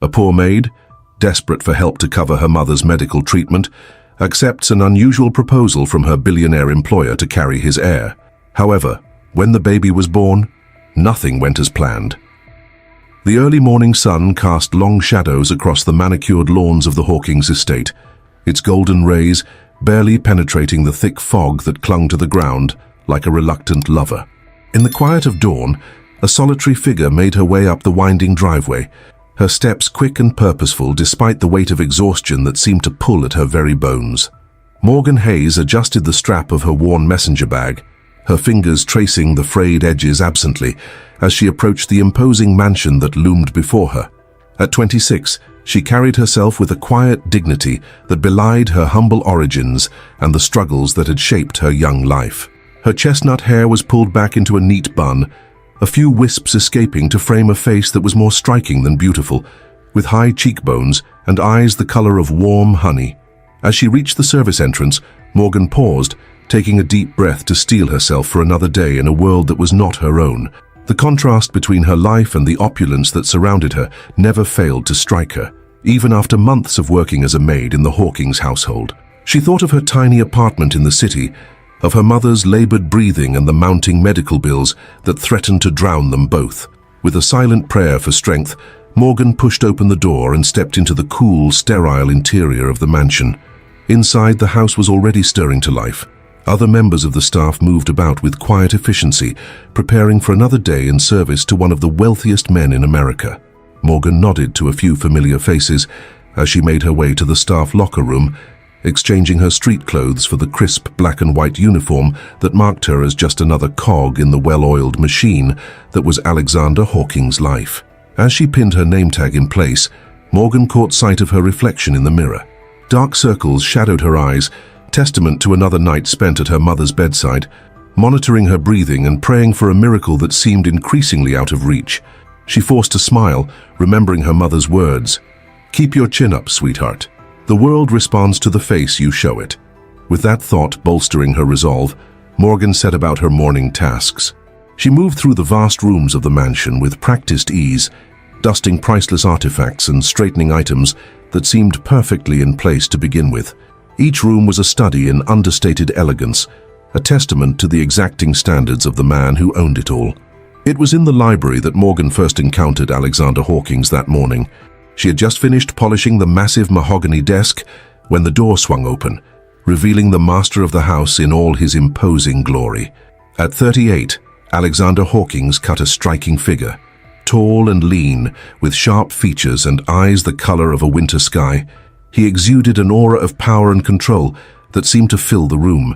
A poor maid, desperate for help to cover her mother's medical treatment, accepts an unusual proposal from her billionaire employer to carry his heir. However, when the baby was born, nothing went as planned. The early morning sun cast long shadows across the manicured lawns of the Hawkins estate, its golden rays barely penetrating the thick fog that clung to the ground like a reluctant lover. In the quiet of dawn, a solitary figure made her way up the winding driveway, her steps quick and purposeful despite the weight of exhaustion that seemed to pull at her very bones. Morgan Hayes adjusted the strap of her worn messenger bag, her fingers tracing the frayed edges absently as she approached the imposing mansion that loomed before her. At 26, she carried herself with a quiet dignity that belied her humble origins and the struggles that had shaped her young life. Her chestnut hair was pulled back into a neat bun, a few wisps escaping to frame a face that was more striking than beautiful, with high cheekbones and eyes the color of warm honey. As she reached the service entrance, Morgan paused, taking a deep breath to steel herself for another day in a world that was not her own. The contrast between her life and the opulence that surrounded her never failed to strike her, even after months of working as a maid in the Hawkins household. She thought of her tiny apartment in the city, of her mother's labored breathing and the mounting medical bills that threatened to drown them both. With a silent prayer for strength, Morgan pushed open the door and stepped into the cool, sterile interior of the mansion. Inside, the house was already stirring to life. Other members of the staff moved about with quiet efficiency, preparing for another day in service to one of the wealthiest men in America. Morgan nodded to a few familiar faces as she made her way to the staff locker room, exchanging her street clothes for the crisp black and white uniform that marked her as just another cog in the well-oiled machine that was Alexander Hawkins' life. As she pinned her name tag in place, Morgan caught sight of her reflection in the mirror. Dark circles shadowed her eyes, testament to another night spent at her mother's bedside, monitoring her breathing and praying for a miracle that seemed increasingly out of reach. She forced a smile, remembering her mother's words, "Keep your chin up, sweetheart. The world responds to the face you show it." With that thought bolstering her resolve, Morgan set about her morning tasks. She moved through the vast rooms of the mansion with practiced ease, dusting priceless artifacts and straightening items that seemed perfectly in place to begin with. Each room was a study in understated elegance, a testament to the exacting standards of the man who owned it all. It was in the library that Morgan first encountered Alexander Hawkins that morning. She had just finished polishing the massive mahogany desk when the door swung open, revealing the master of the house in all his imposing glory. At 38, Alexander Hawkins cut a striking figure. Tall and lean, with sharp features and eyes the color of a winter sky, he exuded an aura of power and control that seemed to fill the room.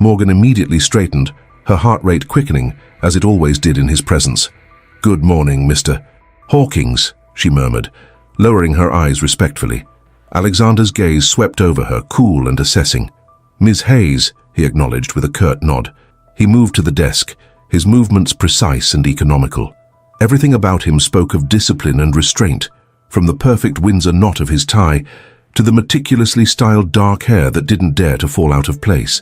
Morgan immediately straightened, her heart rate quickening, as it always did in his presence. "Good morning, Mr. Hawkins," she murmured, lowering her eyes respectfully. Alexander's gaze swept over her, cool and assessing. "Ms. Hayes," he acknowledged with a curt nod. He moved to the desk, his movements precise and economical. Everything about him spoke of discipline and restraint, from the perfect Windsor knot of his tie to the meticulously styled dark hair that didn't dare to fall out of place.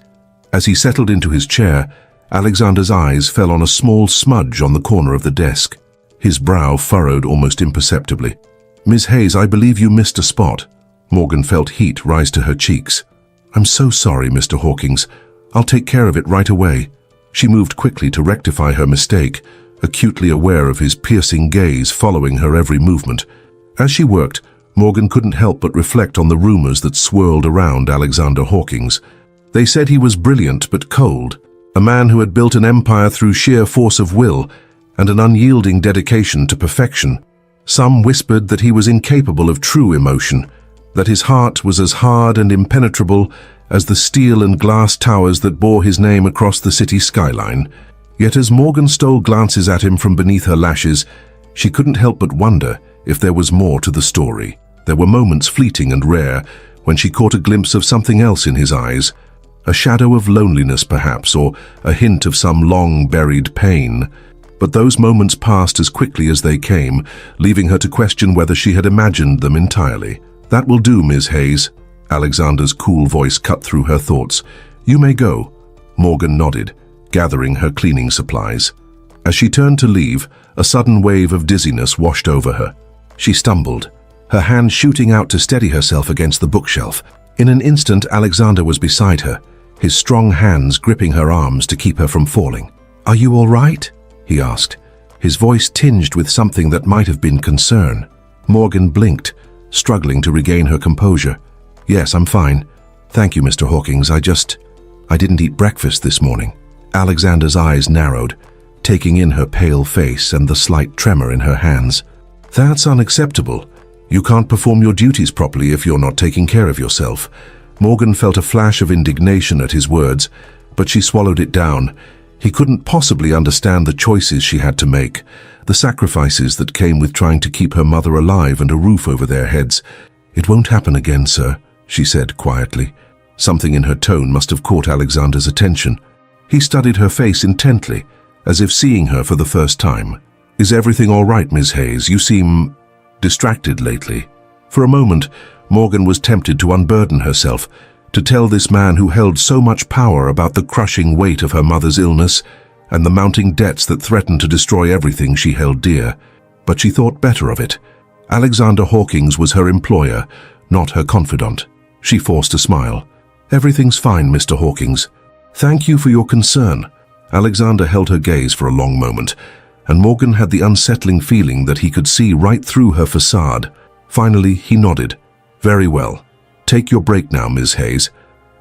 As he settled into his chair, Alexander's eyes fell on a small smudge on the corner of the desk. His brow furrowed almost imperceptibly. "Ms. Hayes, I believe you missed a spot." Morgan felt heat rise to her cheeks. "I'm so sorry, Mr. Hawkins. I'll take care of it right away." She moved quickly to rectify her mistake, acutely aware of his piercing gaze following her every movement. As she worked, Morgan couldn't help but reflect on the rumors that swirled around Alexander Hawkins. They said he was brilliant but cold, a man who had built an empire through sheer force of will and an unyielding dedication to perfection. Some whispered that he was incapable of true emotion, that his heart was as hard and impenetrable as the steel and glass towers that bore his name across the city skyline. Yet as Morgan stole glances at him from beneath her lashes, she couldn't help but wonder if there was more to the story. There were moments fleeting and rare when she caught a glimpse of something else in his eyes, a shadow of loneliness perhaps, or a hint of some long-buried pain. But those moments passed as quickly as they came, leaving her to question whether she had imagined them entirely. "That will do, Ms. Hayes." Alexander's cool voice cut through her thoughts. "You may go." Morgan nodded, gathering her cleaning supplies. As she turned to leave, a sudden wave of dizziness washed over her. She stumbled, her hand shooting out to steady herself against the bookshelf. In an instant, Alexander was beside her, his strong hands gripping her arms to keep her from falling. "Are you all right?" he asked, his voice tinged with something that might have been concern. Morgan blinked, struggling to regain her composure. "Yes, I'm fine. Thank you, Mr. Hawkins. I didn't eat breakfast this morning." Alexander's eyes narrowed, taking in her pale face and the slight tremor in her hands. "That's unacceptable. You can't perform your duties properly if you're not taking care of yourself." Morgan felt a flash of indignation at his words, but she swallowed it down. He couldn't possibly understand the choices she had to make, the sacrifices that came with trying to keep her mother alive and a roof over their heads. "It won't happen again, sir," she said quietly. Something in her tone must have caught Alexander's attention. He studied her face intently, as if seeing her for the first time. "Is everything all right, Miss Hayes? You seem distracted lately." For a moment, Morgan was tempted to unburden herself, to tell this man who held so much power about the crushing weight of her mother's illness and the mounting debts that threatened to destroy everything she held dear. But she thought better of it. Alexander Hawkins was her employer, not her confidant. She forced a smile. "Everything's fine, Mr. Hawkins. Thank you for your concern." Alexander held her gaze for a long moment, and Morgan had the unsettling feeling that he could see right through her facade. Finally, he nodded. "Very well. Take your break now, Ms. Hayes,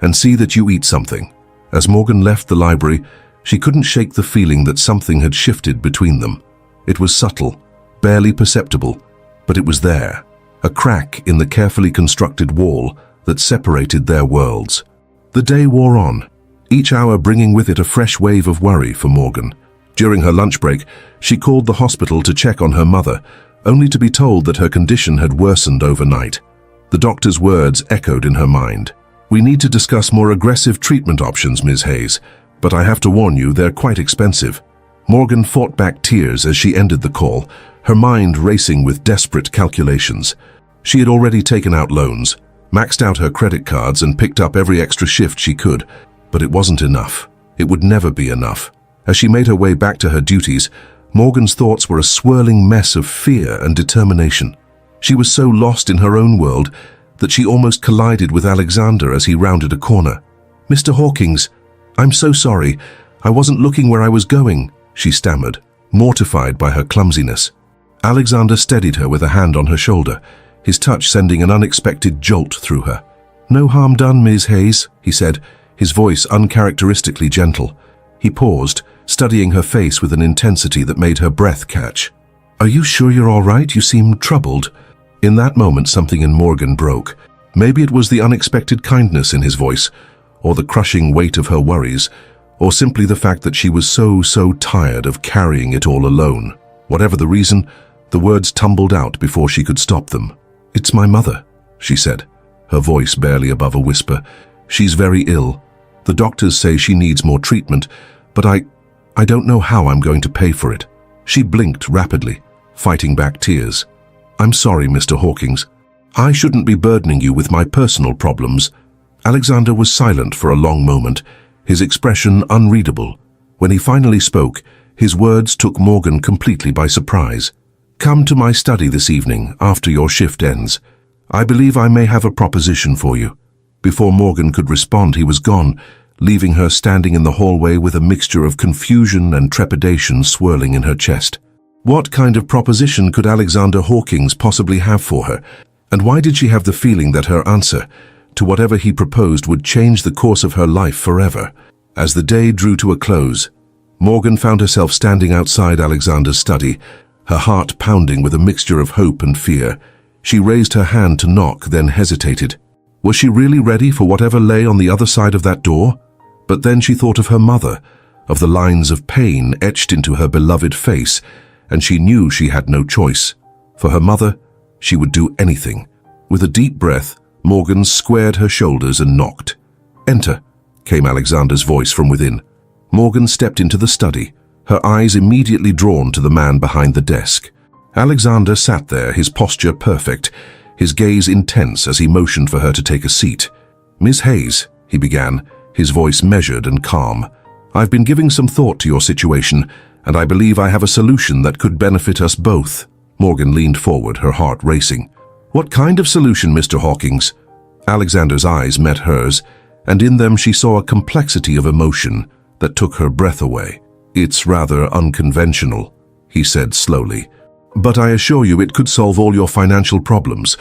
and see that you eat something." As Morgan left the library, she couldn't shake the feeling that something had shifted between them. It was subtle, barely perceptible, but it was there, a crack in the carefully constructed wall that separated their worlds. The day wore on, each hour bringing with it a fresh wave of worry for Morgan. During her lunch break, she called the hospital to check on her mother, only to be told that her condition had worsened overnight. The doctor's words echoed in her mind. "We need to discuss more aggressive treatment options, Ms. Hayes, but I have to warn you, they're quite expensive." Morgan fought back tears as she ended the call, her mind racing with desperate calculations. She had already taken out loans, maxed out her credit cards and picked up every extra shift she could, but it wasn't enough. It would never be enough. As she made her way back to her duties, Morgan's thoughts were a swirling mess of fear and determination. She was so lost in her own world that she almost collided with Alexander as he rounded a corner. "Mr. Hawkins, I'm so sorry. I wasn't looking where I was going," she stammered, mortified by her clumsiness. Alexander steadied her with a hand on her shoulder, his touch sending an unexpected jolt through her. "No harm done, Ms. Hayes," he said, his voice uncharacteristically gentle. He paused, studying her face with an intensity that made her breath catch. "Are you sure you're all right? You seem troubled." In that moment, something in Morgan broke. Maybe it was the unexpected kindness in his voice, or the crushing weight of her worries, or simply the fact that she was so tired of carrying it all alone. Whatever the reason, the words tumbled out before she could stop them. "It's my mother," she said, her voice barely above a whisper. "She's very ill. The doctors say she needs more treatment, but I don't know how I'm going to pay for it." She blinked rapidly, fighting back tears. "I'm sorry, Mr. Hawkins. I shouldn't be burdening you with my personal problems." Alexander was silent for a long moment, his expression unreadable. When he finally spoke, his words took Morgan completely by surprise. "Come to my study this evening, after your shift ends. I believe I may have a proposition for you." Before Morgan could respond, he was gone, leaving her standing in the hallway with a mixture of confusion and trepidation swirling in her chest. What kind of proposition could Alexander Hawkins possibly have for her? And why did she have the feeling that her answer to whatever he proposed would change the course of her life forever? As the day drew to a close, Morgan found herself standing outside Alexander's study, her heart pounding with a mixture of hope and fear. She raised her hand to knock, then hesitated. Was she really ready for whatever lay on the other side of that door? But then she thought of her mother, of the lines of pain etched into her beloved face, and she knew she had no choice. For her mother, she would do anything. With a deep breath, Morgan squared her shoulders and knocked. "Enter," came Alexander's voice from within. Morgan stepped into the study, her eyes immediately drawn to the man behind the desk. Alexander sat there, his posture perfect, his gaze intense as he motioned for her to take a seat. "Miss Hayes," he began, his voice measured and calm, "I've been giving some thought to your situation, and I believe I have a solution that could benefit us both." Morgan leaned forward, her heart racing. What kind of solution, Mr. Hawkins? Alexander's eyes met hers, and in them she saw a complexity of emotion that took her breath away. It's rather unconventional, he said slowly, but I assure you it could solve all your financial problems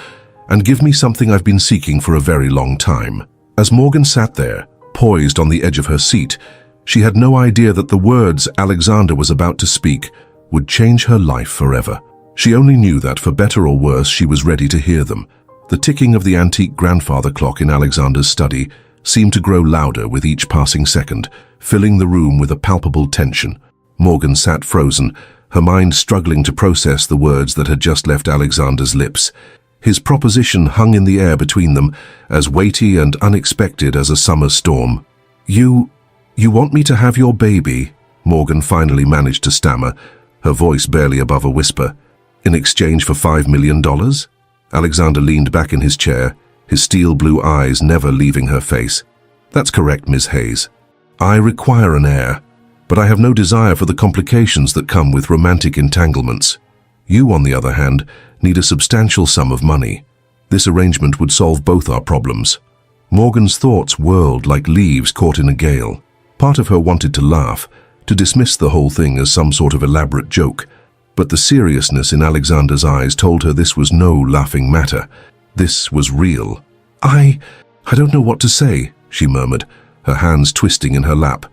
and give me something I've been seeking for a very long time. As Morgan sat there, poised on the edge of her seat, she had no idea that the words Alexander was about to speak would change her life forever. She only knew that, for better or worse, she was ready to hear them. The ticking of the antique grandfather clock in Alexander's study seemed to grow louder with each passing second, filling the room with a palpable tension. Morgan sat frozen, her mind struggling to process the words that had just left Alexander's lips. His proposition hung in the air between them, as weighty and unexpected as a summer storm. You want me to have your baby?" Morgan finally managed to stammer, her voice barely above a whisper. "In exchange for $5 million? Alexander leaned back in his chair, his steel blue eyes never leaving her face. "That's correct, Ms. Hayes. I require an heir, but I have no desire for the complications that come with romantic entanglements. You, on the other hand, need a substantial sum of money. This arrangement would solve both our problems." Morgan's thoughts whirled like leaves caught in a gale. Part of her wanted to laugh, to dismiss the whole thing as some sort of elaborate joke, but the seriousness in Alexander's eyes told her this was no laughing matter. This was real. I don't know what to say," she murmured, her hands twisting in her lap.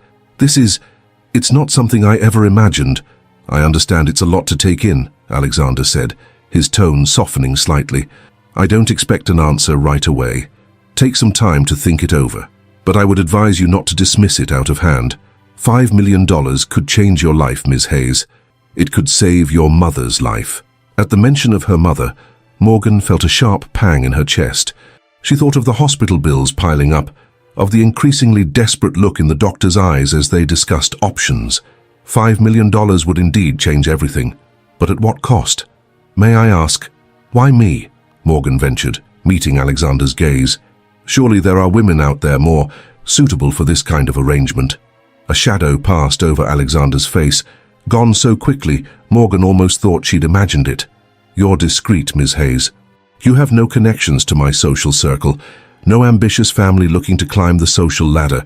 It's not something I ever imagined." "I understand it's a lot to take in," Alexander said, his tone softening slightly. "I don't expect an answer right away. Take some time to think it over. But I would advise you not to dismiss it out of hand. $5 million could change your life, Ms. Hayes. It could save your mother's life." At the mention of her mother, Morgan felt a sharp pang in her chest. She thought of the hospital bills piling up, of the increasingly desperate look in the doctor's eyes as they discussed options. $5 million would indeed change everything, but at what cost? "May I ask, why me?" Morgan ventured, meeting Alexander's gaze. "Surely there are women out there more suitable for this kind of arrangement." A shadow passed over Alexander's face, gone so quickly Morgan almost thought she'd imagined it. "You're discreet, Ms. Hayes. You have no connections to my social circle, no ambitious family looking to climb the social ladder,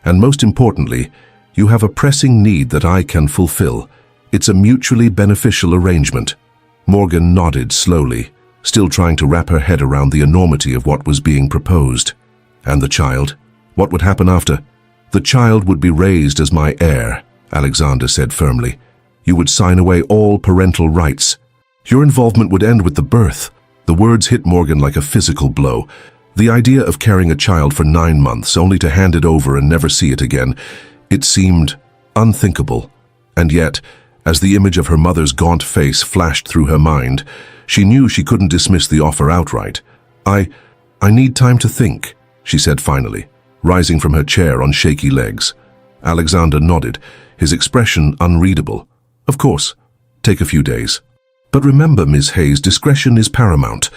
and most importantly, you have a pressing need that I can fulfill. It's a mutually beneficial arrangement." Morgan nodded slowly, still trying to wrap her head around the enormity of what was being proposed. "And the child? What would happen after?" "The child would be raised as my heir," Alexander said firmly. "You would sign away all parental rights. Your involvement would end with the birth." The words hit Morgan like a physical blow. The idea of carrying a child for 9 months only to hand it over and never see it again, it seemed unthinkable. And yet, as the image of her mother's gaunt face flashed through her mind, she knew she couldn't dismiss the offer outright. I need time to think," she said finally, rising from her chair on shaky legs. Alexander nodded, his expression unreadable. "Of course. Take a few days. But remember, Ms. Hayes, discretion is paramount.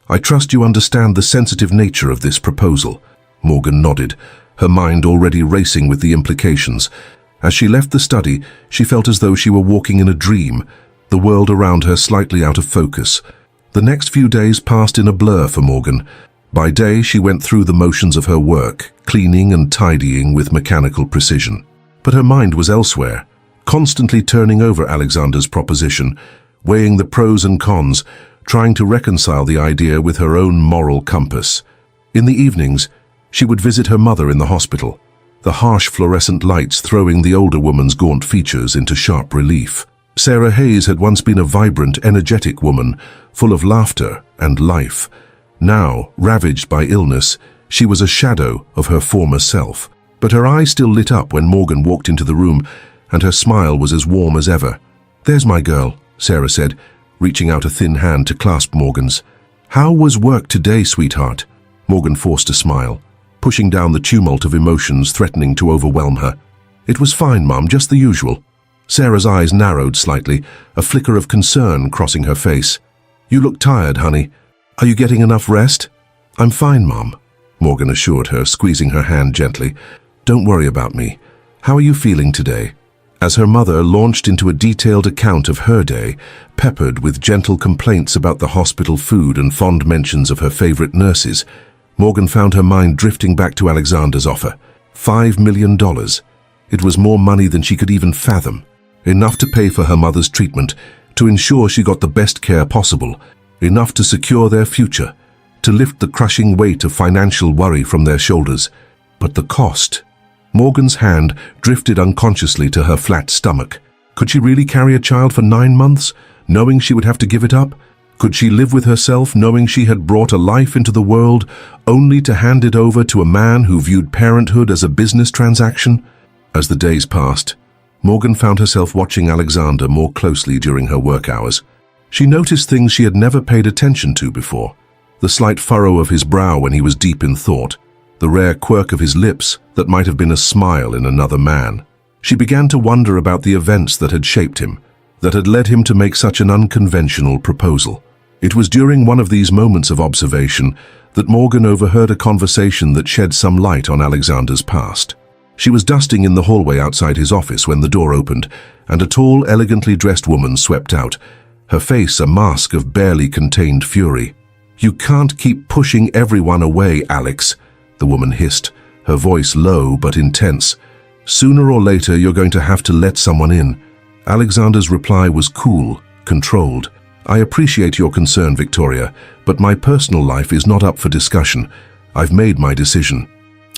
I trust you understand the sensitive nature of this proposal." Morgan nodded, her mind already racing with the implications. As she left the study, she felt as though she were walking in a dream, the world around her slightly out of focus. The next few days passed in a blur for Morgan. By day, she went through the motions of her work, cleaning and tidying with mechanical precision. But her mind was elsewhere, constantly turning over Alexander's proposition, weighing the pros and cons, trying to reconcile the idea with her own moral compass. In the evenings, she would visit her mother in the hospital, the harsh fluorescent lights throwing the older woman's gaunt features into sharp relief. Sarah Hayes had once been a vibrant, energetic woman, full of laughter and life. Now, ravaged by illness, she was a shadow of her former self. But her eyes still lit up when Morgan walked into the room, and her smile was as warm as ever. "There's my girl," Sarah said, reaching out a thin hand to clasp Morgan's. "How was work today, sweetheart?" Morgan forced a smile, pushing down the tumult of emotions threatening to overwhelm her. "It was fine, Mum, just the usual." Sarah's eyes narrowed slightly, a flicker of concern crossing her face. "You look tired, honey. Are you getting enough rest?" "I'm fine, Mum," Morgan assured her, squeezing her hand gently. "Don't worry about me. How are you feeling today?" As her mother launched into a detailed account of her day, peppered with gentle complaints about the hospital food and fond mentions of her favorite nurses, Morgan found her mind drifting back to Alexander's offer. $5 million. It was more money than she could even fathom. Enough to pay for her mother's treatment, to ensure she got the best care possible, enough to secure their future, to lift the crushing weight of financial worry from their shoulders. But the cost... Morgan's hand drifted unconsciously to her flat stomach. Could she really carry a child for 9 months, knowing she would have to give it up? Could she live with herself, knowing she had brought a life into the world, only to hand it over to a man who viewed parenthood as a business transaction? As the days passed, Morgan found herself watching Alexander more closely during her work hours. She noticed things she had never paid attention to before. The slight furrow of his brow when he was deep in thought, the rare quirk of his lips that might have been a smile in another man. She began to wonder about the events that had shaped him, that had led him to make such an unconventional proposal. It was during one of these moments of observation that Morgan overheard a conversation that shed some light on Alexander's past. She was dusting in the hallway outside his office when the door opened, and a tall, elegantly dressed woman swept out, her face a mask of barely contained fury. "You can't keep pushing everyone away, Alex," the woman hissed, her voice low but intense. "Sooner or later you're going to have to let someone in." Alexander's reply was cool, controlled. "I appreciate your concern, Victoria, but my personal life is not up for discussion. I've made my decision."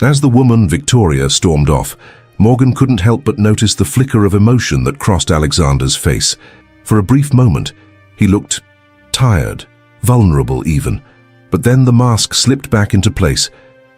As the woman, Victoria, stormed off, Morgan couldn't help but notice the flicker of emotion that crossed Alexander's face. For a brief moment, he looked tired, vulnerable even. But then the mask slipped back into place,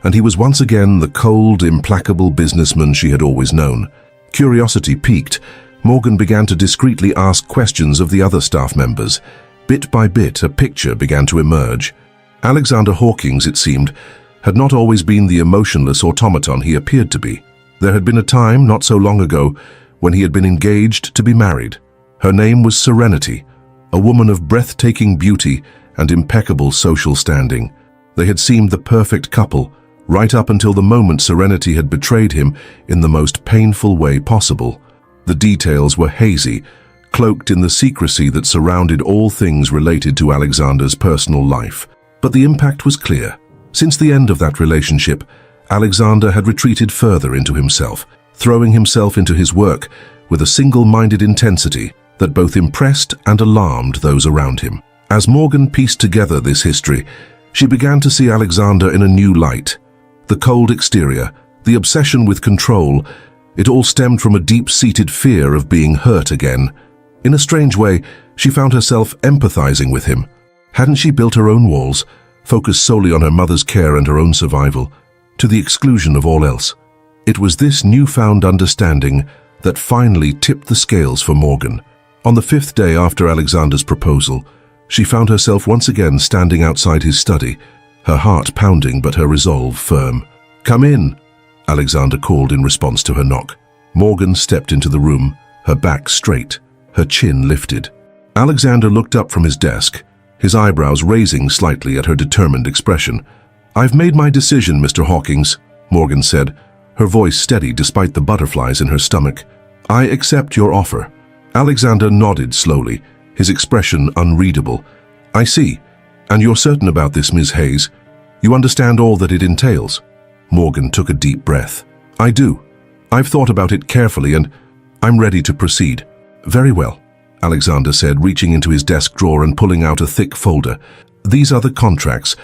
and he was once again the cold, implacable businessman she had always known. Curiosity piqued, Morgan began to discreetly ask questions of the other staff members. Bit by bit, a picture began to emerge. Alexander Hawkins, it seemed, had not always been the emotionless automaton he appeared to be. There had been a time, not so long ago, when he had been engaged to be married. Her name was Serenity, a woman of breathtaking beauty and impeccable social standing. They had seemed the perfect couple, right up until the moment Serenity had betrayed him in the most painful way possible. The details were hazy, cloaked in the secrecy that surrounded all things related to Alexander's personal life. But the impact was clear. Since the end of that relationship, Alexander had retreated further into himself, throwing himself into his work with a single-minded intensity that both impressed and alarmed those around him. As Morgan pieced together this history, she began to see Alexander in a new light. The cold exterior, the obsession with control, it all stemmed from a deep-seated fear of being hurt again. In a strange way, she found herself empathizing with him. Hadn't she built her own walls, focused solely on her mother's care and her own survival, to the exclusion of all else? It was this newfound understanding that finally tipped the scales for Morgan. On the 5th day after Alexander's proposal, she found herself once again standing outside his study, her heart pounding but her resolve firm. "Come in," Alexander called in response to her knock. Morgan stepped into the room, her back straight, her chin lifted. Alexander looked up from his desk, his eyebrows raising slightly at her determined expression. "I've made my decision, Mr. Hawkins," Morgan said, her voice steady despite the butterflies in her stomach. "I accept your offer." Alexander nodded slowly, his expression unreadable. "I see. And you're certain about this, Ms. Hayes? You understand all that it entails?" Morgan took a deep breath. "I do. I've thought about it carefully and I'm ready to proceed." "Very well," Alexander said, reaching into his desk drawer and pulling out a thick folder. "These are the contracts.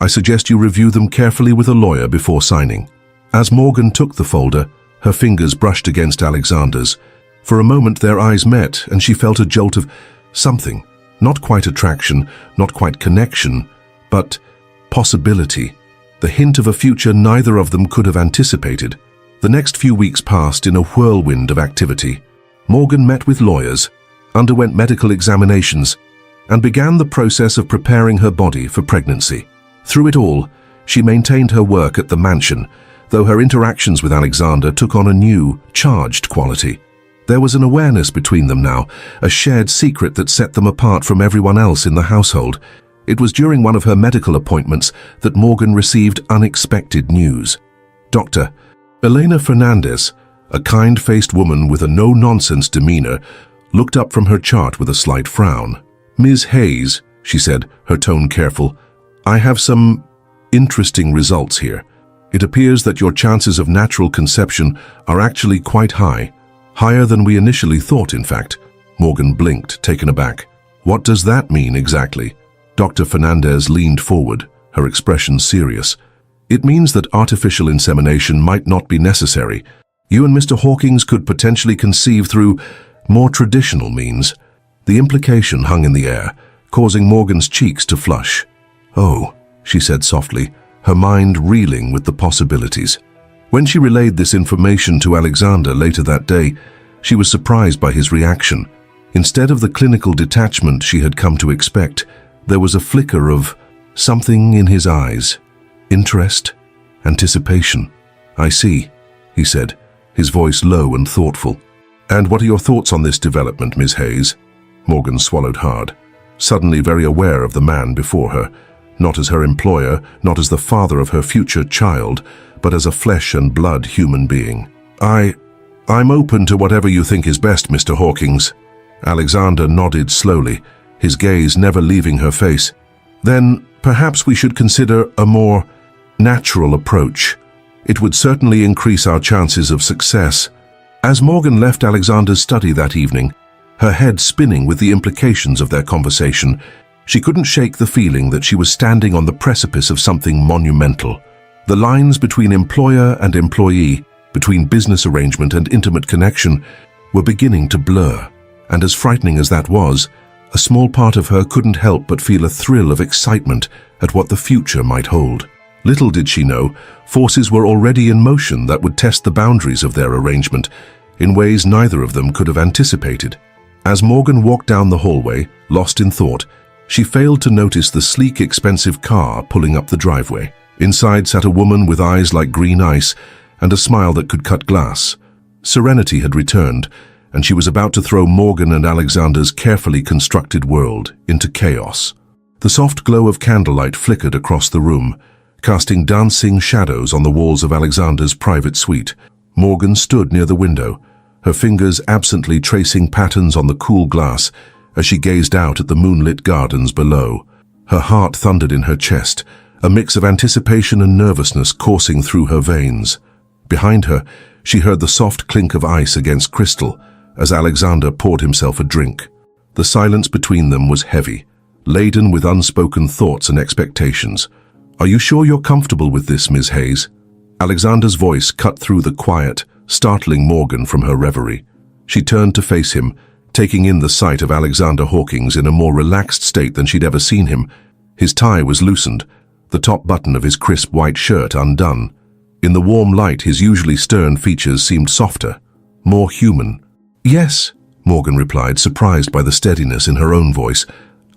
I suggest you review them carefully with a lawyer before signing." As Morgan took the folder, her fingers brushed against Alexander's. For a moment their eyes met and she felt a jolt of something. Not quite attraction, not quite connection, but possibility. The hint of a future neither of them could have anticipated. The next few weeks passed in a whirlwind of activity. Morgan met with lawyers, underwent medical examinations, and began the process of preparing her body for pregnancy. Through it all, she maintained her work at the mansion, though her interactions with Alexander took on a new, charged quality. There was an awareness between them now, a shared secret that set them apart from everyone else in the household. It was during one of her medical appointments that Morgan received unexpected news. "Dr. Elena Fernandez, A kind-faced woman with a no-nonsense demeanor looked up from her chart with a slight frown. "Ms. Hayes," she said, her tone careful, "I have some interesting results here. It appears that your chances of natural conception are actually quite high. Higher than we initially thought, in fact." Morgan blinked, taken aback. "What does that mean exactly?" Dr. Fernandez leaned forward, her expression serious. "It means that artificial insemination might not be necessary. You and Mr. Hawkins could potentially conceive through more traditional means." The implication hung in the air, causing Morgan's cheeks to flush. "Oh," she said softly, her mind reeling with the possibilities. When she relayed this information to Alexander later that day, she was surprised by his reaction. Instead of the clinical detachment she had come to expect, there was a flicker of something in his eyes. Interest, anticipation. "I see," he said, his voice low and thoughtful. "And what are your thoughts on this development, Ms. Hayes?" Morgan swallowed hard, suddenly very aware of the man before her, not as her employer, not as the father of her future child, but as a flesh and blood human being. I'm open to whatever you think is best, Mr. Hawkins." Alexander nodded slowly, his gaze never leaving her face. "Then perhaps we should consider a more natural approach. It would certainly increase our chances of success." As Morgan left Alexander's study that evening, her head spinning with the implications of their conversation, she couldn't shake the feeling that she was standing on the precipice of something monumental. The lines between employer and employee, between business arrangement and intimate connection, were beginning to blur. And as frightening as that was, a small part of her couldn't help but feel a thrill of excitement at what the future might hold. Little did she know, forces were already in motion that would test the boundaries of their arrangement in ways neither of them could have anticipated. As Morgan walked down the hallway, lost in thought, she failed to notice the sleek, expensive car pulling up the driveway. Inside sat a woman with eyes like green ice and a smile that could cut glass. Serenity had returned, and she was about to throw Morgan and Alexander's carefully constructed world into chaos. The soft glow of candlelight flickered across the room, casting dancing shadows on the walls of Alexander's private suite. Morgan stood near the window, her fingers absently tracing patterns on the cool glass as she gazed out at the moonlit gardens below. Her heart thundered in her chest, a mix of anticipation and nervousness coursing through her veins. Behind her, she heard the soft clink of ice against crystal as Alexander poured himself a drink. The silence between them was heavy, laden with unspoken thoughts and expectations. "Are you sure you're comfortable with this, Ms. Hayes?" Alexander's voice cut through the quiet, startling Morgan from her reverie. She turned to face him, taking in the sight of Alexander Hawkins in a more relaxed state than she'd ever seen him. His tie was loosened, the top button of his crisp white shirt undone. In the warm light, his usually stern features seemed softer, more human. "Yes," Morgan replied, surprised by the steadiness in her own voice.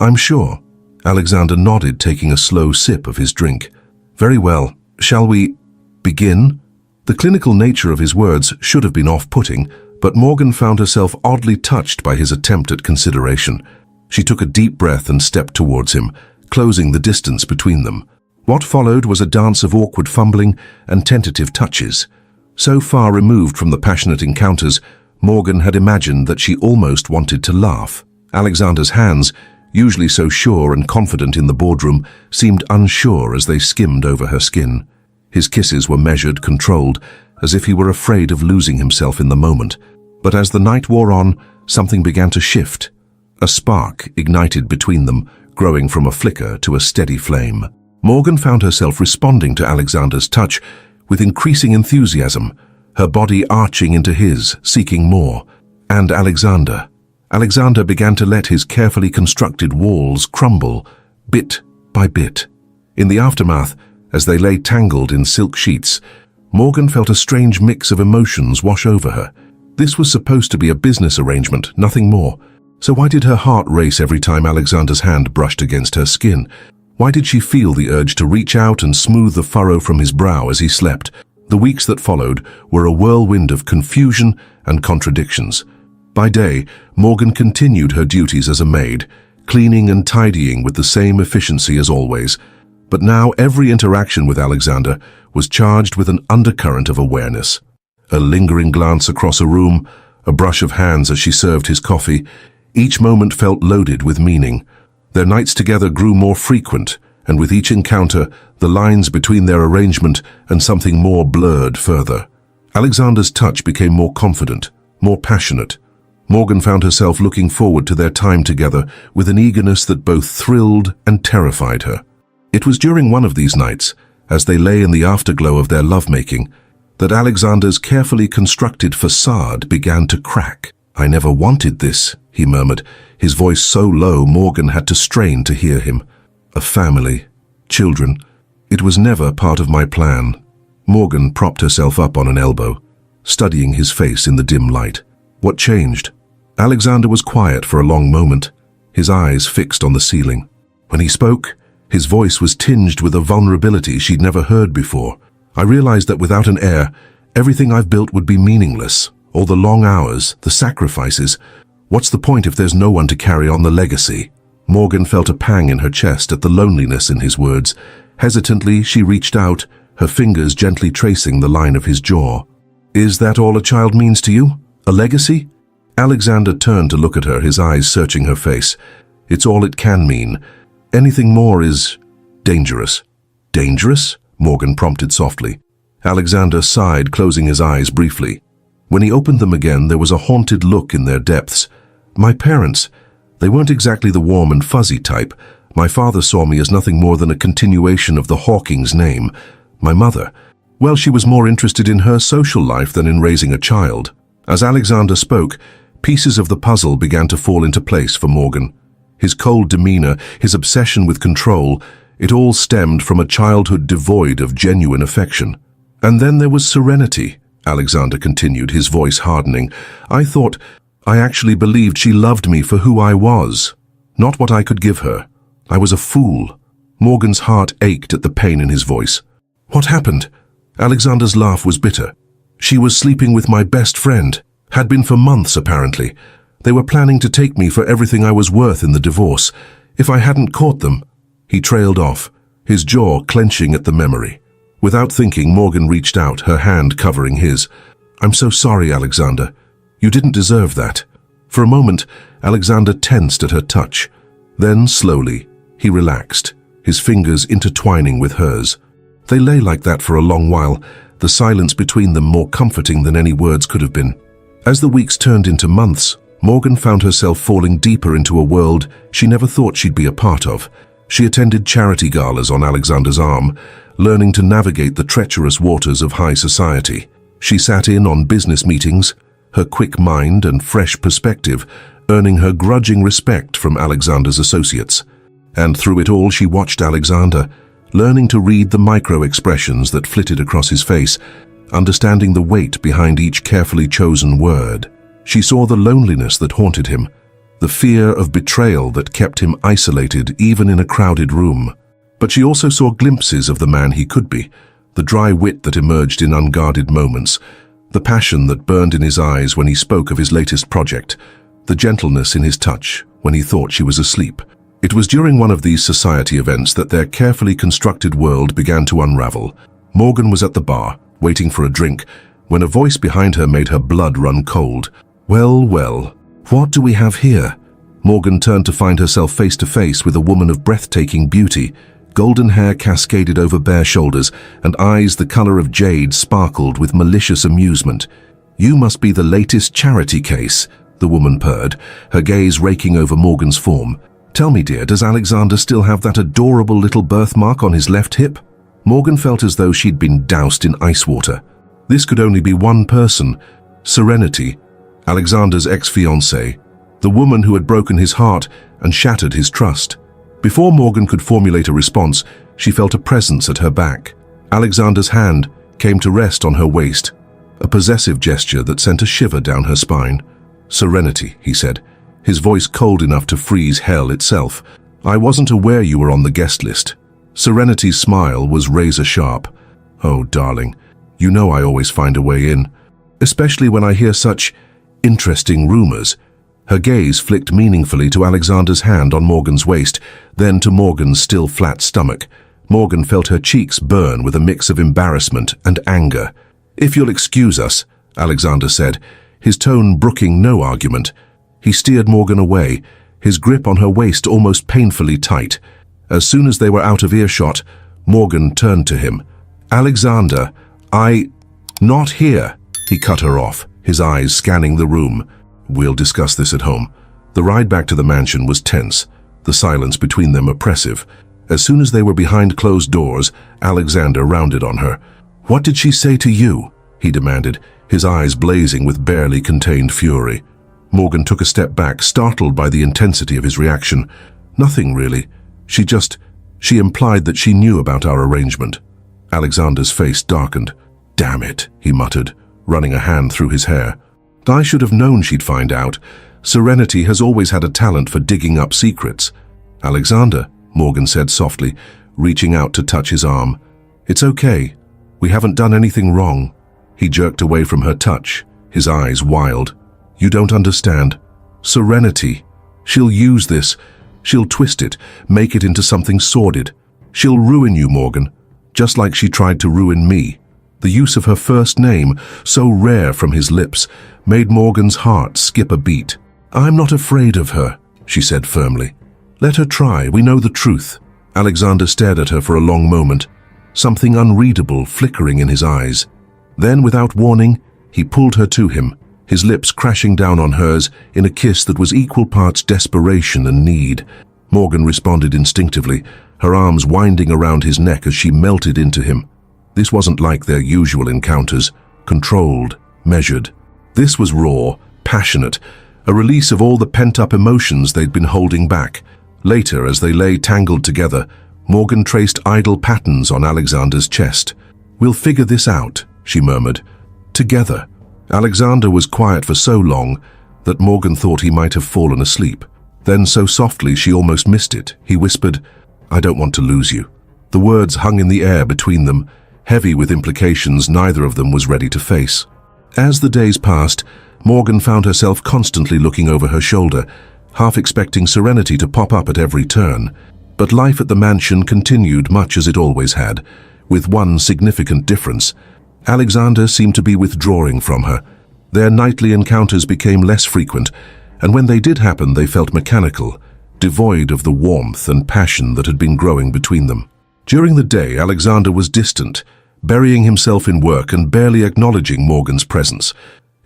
"I'm sure." Alexander nodded, taking a slow sip of his drink. "Very well. Shall we begin?" The clinical nature of his words should have been off-putting, but Morgan found herself oddly touched by his attempt at consideration. She took a deep breath and stepped towards him, closing the distance between them. What followed was a dance of awkward fumbling and tentative touches. So far removed from the passionate encounters, Morgan had imagined that she almost wanted to laugh. Alexander's hands, usually so sure and confident in the boardroom, seemed unsure as they skimmed over her skin. His kisses were measured, controlled, as if he were afraid of losing himself in the moment. But as the night wore on, something began to shift. A spark ignited between them, growing from a flicker to a steady flame. Morgan found herself responding to Alexander's touch with increasing enthusiasm, her body arching into his, seeking more. And Alexander began to let his carefully constructed walls crumble, bit by bit. In the aftermath, as they lay tangled in silk sheets, Morgan felt a strange mix of emotions wash over her. This was supposed to be a business arrangement, nothing more. So why did her heart race every time Alexander's hand brushed against her skin? Why did she feel the urge to reach out and smooth the furrow from his brow as he slept? The weeks that followed were a whirlwind of confusion and contradictions. By day, Morgan continued her duties as a maid, cleaning and tidying with the same efficiency as always. But now every interaction with Alexander was charged with an undercurrent of awareness. A lingering glance across a room, a brush of hands as she served his coffee. Each moment felt loaded with meaning. Their nights together grew more frequent, and with each encounter, the lines between their arrangement and something more blurred further. Alexander's touch became more confident, more passionate. Morgan found herself looking forward to their time together with an eagerness that both thrilled and terrified her. It was during one of these nights, as they lay in the afterglow of their lovemaking, that Alexander's carefully constructed facade began to crack. "I never wanted this," he murmured, his voice so low Morgan had to strain to hear him. "A family, children. It was never part of my plan." Morgan propped herself up on an elbow, studying his face in the dim light. What changed? Alexander was quiet for a long moment, his eyes fixed on the ceiling. When he spoke, his voice was tinged with a vulnerability she'd never heard before. "I realized that without an heir, everything I've built would be meaningless. All the long hours, the sacrifices. What's the point if there's no one to carry on the legacy?" Morgan felt a pang in her chest at the loneliness in his words. Hesitantly, she reached out, her fingers gently tracing the line of his jaw. "Is that all a child means to you? A legacy?" Alexander turned to look at her, his eyes searching her face. "It's all it can mean. Anything more is dangerous." "Dangerous?" Morgan prompted softly. Alexander sighed, closing his eyes briefly. When he opened them again, there was a haunted look in their depths. "My parents, they weren't exactly the warm and fuzzy type. My father saw me as nothing more than a continuation of the Hawking's name. My mother, well, she was more interested in her social life than in raising a child." As Alexander spoke, pieces of the puzzle began to fall into place for Morgan. His cold demeanor, his obsession with control, it all stemmed from a childhood devoid of genuine affection. "And then there was Serenity," Alexander continued, his voice hardening. I actually believed she loved me for who I was, not what I could give her. I was a fool." Morgan's heart ached at the pain in his voice. "What happened?" Alexander's laugh was bitter. "She was sleeping with my best friend. Had been for months, apparently. They were planning to take me for everything I was worth in the divorce. If I hadn't caught them." He trailed off, his jaw clenching at the memory. Without thinking, Morgan reached out, her hand covering his. "I'm so sorry, Alexander. You didn't deserve that." For a moment, Alexander tensed at her touch. Then, slowly, he relaxed, his fingers intertwining with hers. They lay like that for a long while, the silence between them more comforting than any words could have been. As the weeks turned into months, Morgan found herself falling deeper into a world she never thought she'd be a part of. She attended charity galas on Alexander's arm, learning to navigate the treacherous waters of high society. She sat in on business meetings, her quick mind and fresh perspective earning her grudging respect from Alexander's associates. And through it all, she watched Alexander, learning to read the micro-expressions that flitted across his face, understanding the weight behind each carefully chosen word. She saw the loneliness that haunted him, the fear of betrayal that kept him isolated even in a crowded room. But she also saw glimpses of the man he could be, the dry wit that emerged in unguarded moments, the passion that burned in his eyes when he spoke of his latest project, the gentleness in his touch when he thought she was asleep. It was during one of these society events that their carefully constructed world began to unravel. Morgan was at the bar, waiting for a drink, when a voice behind her made her blood run cold. "Well, well, what do we have here?" Morgan turned to find herself face to face with a woman of breathtaking beauty. Golden hair cascaded over bare shoulders, and eyes the color of jade sparkled with malicious amusement. "You must be the latest charity case," the woman purred, her gaze raking over Morgan's form. "Tell me, dear, does Alexander still have that adorable little birthmark on his left hip?" Morgan felt as though she'd been doused in ice water. This could only be one person, Serenity, Alexander's ex-fiancée, the woman who had broken his heart and shattered his trust. Before Morgan could formulate a response, she felt a presence at her back. Alexander's hand came to rest on her waist, a possessive gesture that sent a shiver down her spine. "Serenity," he said, his voice cold enough to freeze hell itself. "I wasn't aware you were on the guest list." Serenity's smile was razor-sharp. "Oh, darling, you know I always find a way in, especially when I hear such interesting rumors." Her gaze flicked meaningfully to Alexander's hand on Morgan's waist, then to Morgan's still flat stomach. Morgan felt her cheeks burn with a mix of embarrassment and anger. "If you'll excuse us," Alexander said, his tone brooking no argument. He steered Morgan away, his grip on her waist almost painfully tight. As soon as they were out of earshot, Morgan turned to him. "Alexander, Not here," he cut her off, his eyes scanning the room. "We'll discuss this at home." The ride back to the mansion was tense, the silence between them oppressive. As soon as they were behind closed doors, Alexander rounded on her. "What did she say to you?" he demanded, his eyes blazing with barely contained fury. Morgan took a step back, startled by the intensity of his reaction. "Nothing, really. She implied that she knew about our arrangement." Alexander's face darkened. "Damn it," he muttered, running a hand through his hair. "I should have known she'd find out. Serenity has always had a talent for digging up secrets." "Alexander," Morgan said softly, reaching out to touch his arm. "It's okay. We haven't done anything wrong." He jerked away from her touch, his eyes wild. "You don't understand. Serenity. She'll use this. She'll twist it, make it into something sordid. She'll ruin you, Morgan, just like she tried to ruin me." The use of her first name, so rare from his lips, made Morgan's heart skip a beat. "I'm not afraid of her," she said firmly. "Let her try. We know the truth." Alexander stared at her for a long moment, something unreadable flickering in his eyes. Then, without warning, he pulled her to him, his lips crashing down on hers in a kiss that was equal parts desperation and need. Morgan responded instinctively, her arms winding around his neck as she melted into him. This wasn't like their usual encounters, controlled, measured. This was raw, passionate, a release of all the pent-up emotions they'd been holding back. Later, as they lay tangled together, Morgan traced idle patterns on Alexander's chest. "We'll figure this out," she murmured. "Together." Alexander was quiet for so long that Morgan thought he might have fallen asleep. Then, so softly she almost missed it, he whispered, "I don't want to lose you." The words hung in the air between them, heavy with implications neither of them was ready to face. As the days passed, Morgan found herself constantly looking over her shoulder, half expecting Serenity to pop up at every turn. But life at the mansion continued much as it always had, with one significant difference. Alexander seemed to be withdrawing from her. Their nightly encounters became less frequent, and when they did happen they felt mechanical, devoid of the warmth and passion that had been growing between them. During the day, Alexander was distant, burying himself in work and barely acknowledging Morgan's presence.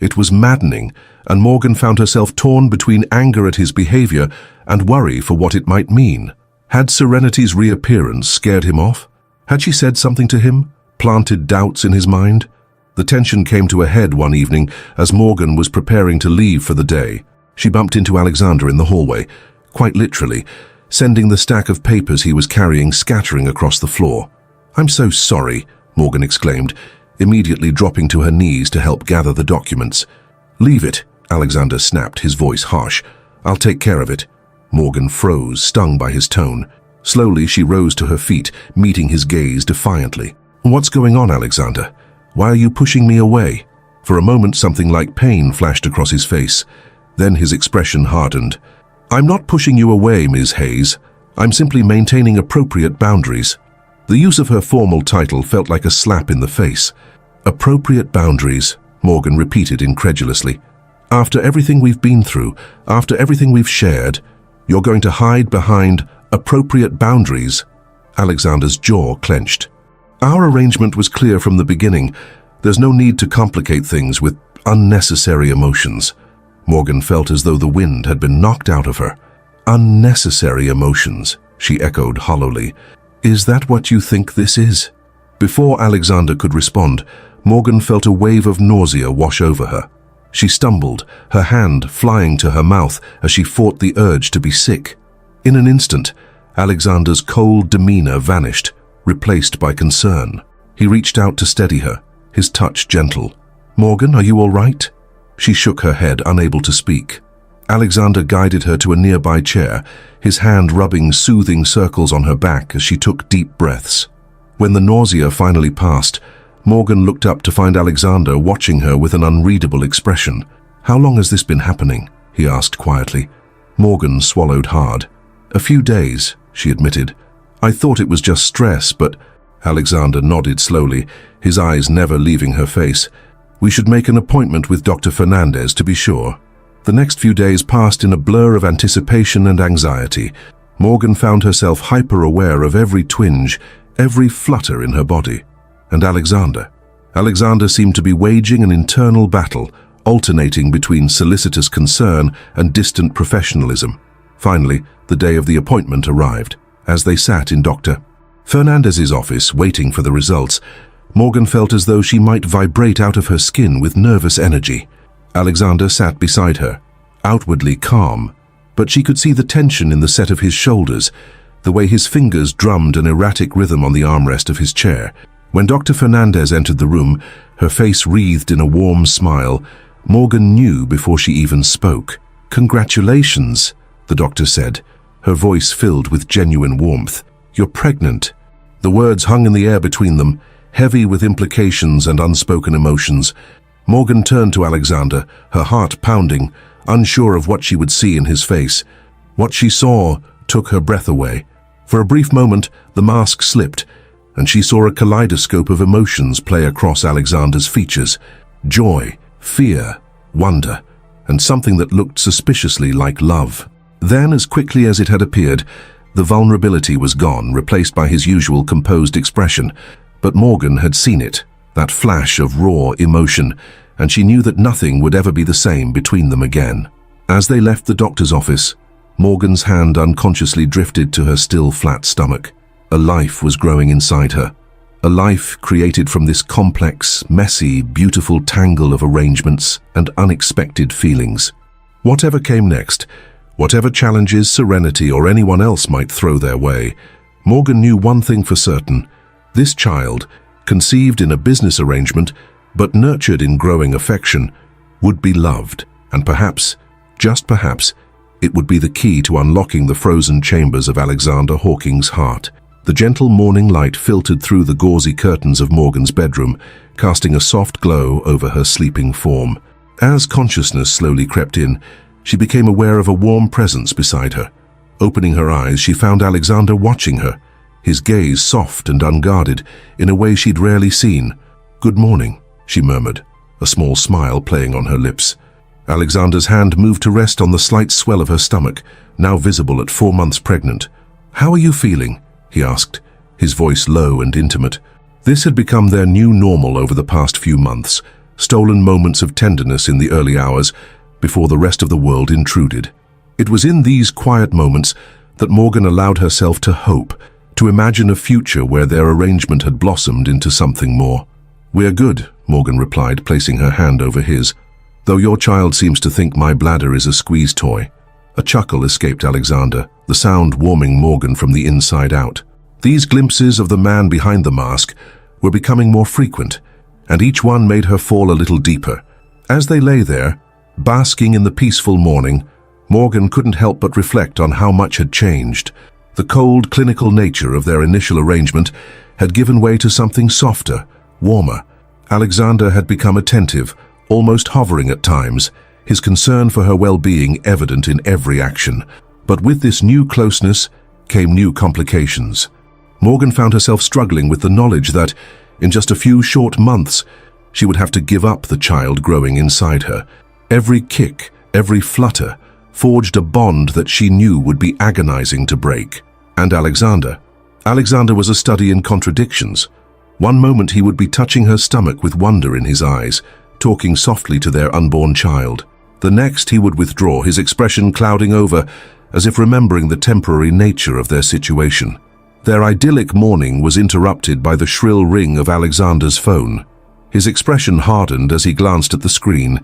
It was maddening, and Morgan found herself torn between anger at his behavior and worry for what it might mean. Had Serenity's reappearance scared him off? Had she said something to him, planted doubts in his mind? The tension came to a head one evening as Morgan was preparing to leave for the day. She bumped into Alexander in the hallway, quite literally, sending the stack of papers he was carrying scattering across the floor. "I'm so sorry," Morgan exclaimed, immediately dropping to her knees to help gather the documents. "Leave it," Alexander snapped, his voice harsh. "I'll take care of it." Morgan froze, stung by his tone. Slowly she rose to her feet, meeting his gaze defiantly. "What's going on, Alexander? Why are you pushing me away?" For a moment something like pain flashed across his face. Then his expression hardened. "I'm not pushing you away, Ms. Hayes. I'm simply maintaining appropriate boundaries." The use of her formal title felt like a slap in the face. "Appropriate boundaries," Morgan repeated incredulously. "After everything we've been through, after everything we've shared, you're going to hide behind appropriate boundaries?" Alexander's jaw clenched. "Our arrangement was clear from the beginning. There's no need to complicate things with unnecessary emotions." Morgan felt as though the wind had been knocked out of her. "Unnecessary emotions," she echoed hollowly. "Is that what you think this is?" Before Alexander could respond, Morgan felt a wave of nausea wash over her. She stumbled, her hand flying to her mouth as she fought the urge to be sick. In an instant, Alexander's cold demeanor vanished, replaced by concern. He reached out to steady her, his touch gentle. "Morgan, are you all right?" She shook her head, unable to speak. Alexander guided her to a nearby chair, his hand rubbing soothing circles on her back as she took deep breaths. When the nausea finally passed, Morgan looked up to find Alexander watching her with an unreadable expression. "How long has this been happening?" he asked quietly. Morgan swallowed hard. "A few days," she admitted. "I thought it was just stress, but—" Alexander nodded slowly, his eyes never leaving her face. We should make an appointment with Dr. Fernandez to be sure. The next few days passed in a blur of anticipation and anxiety. Morgan found herself hyper-aware of every twinge, every flutter in her body. And Alexander seemed to be waging an internal battle, alternating between solicitous concern and distant professionalism. Finally, the day of the appointment arrived. As they sat in Dr. Fernandez's office, waiting for the results, Morgan felt as though she might vibrate out of her skin with nervous energy. Alexander sat beside her, outwardly calm, but she could see the tension in the set of his shoulders, the way his fingers drummed an erratic rhythm on the armrest of his chair. When Dr. Fernandez entered the room, her face wreathed in a warm smile, Morgan knew before she even spoke. "Congratulations," the doctor said, her voice filled with genuine warmth. "You're pregnant." The words hung in the air between them, heavy with implications and unspoken emotions. Morgan turned to Alexander, her heart pounding, unsure of what she would see in his face. What she saw took her breath away. For a brief moment, the mask slipped, and she saw a kaleidoscope of emotions play across Alexander's features. Joy, fear, wonder, and something that looked suspiciously like love. Then, as quickly as it had appeared, the vulnerability was gone, replaced by his usual composed expression. But Morgan had seen it, that flash of raw emotion, and she knew that nothing would ever be the same between them again. As they left the doctor's office, Morgan's hand unconsciously drifted to her still flat stomach. A life was growing inside her. A life created from this complex, messy, beautiful tangle of arrangements and unexpected feelings. Whatever came next, whatever challenges Serenity or anyone else might throw their way, Morgan knew one thing for certain. This child, conceived in a business arrangement, but nurtured in growing affection, would be loved, and perhaps, just perhaps, it would be the key to unlocking the frozen chambers of Alexander Hawking's heart. The gentle morning light filtered through the gauzy curtains of Morgan's bedroom, casting a soft glow over her sleeping form. As consciousness slowly crept in, she became aware of a warm presence beside her. Opening her eyes, she found Alexander watching her, his gaze soft and unguarded, in a way she'd rarely seen. "Good morning," she murmured, a small smile playing on her lips. Alexander's hand moved to rest on the slight swell of her stomach, now visible at 4 months pregnant. "How are you feeling?" he asked, his voice low and intimate. This had become their new normal over the past few months, stolen moments of tenderness in the early hours before the rest of the world intruded. It was in these quiet moments that Morgan allowed herself to hope, to imagine a future where their arrangement had blossomed into something more. "We're good," Morgan replied, placing her hand over his, "though your child seems to think my bladder is a squeeze toy." A chuckle escaped Alexander, the sound warming Morgan from the inside out. These glimpses of the man behind the mask were becoming more frequent, and each one made her fall a little deeper. As they lay there, basking in the peaceful morning, Morgan couldn't help but reflect on how much had changed. The cold, clinical nature of their initial arrangement had given way to something softer, warmer. Alexander had become attentive, almost hovering at times, his concern for her well-being evident in every action. But with this new closeness came new complications. Morgan found herself struggling with the knowledge that, in just a few short months, she would have to give up the child growing inside her. Every kick, every flutter, forged a bond that she knew would be agonizing to break. And Alexander was a study in contradictions. One moment he would be touching her stomach with wonder in his eyes, talking softly to their unborn child. The next he would withdraw, his expression clouding over, as if remembering the temporary nature of their situation. Their idyllic morning was interrupted by the shrill ring of Alexander's phone. His expression hardened as he glanced at the screen,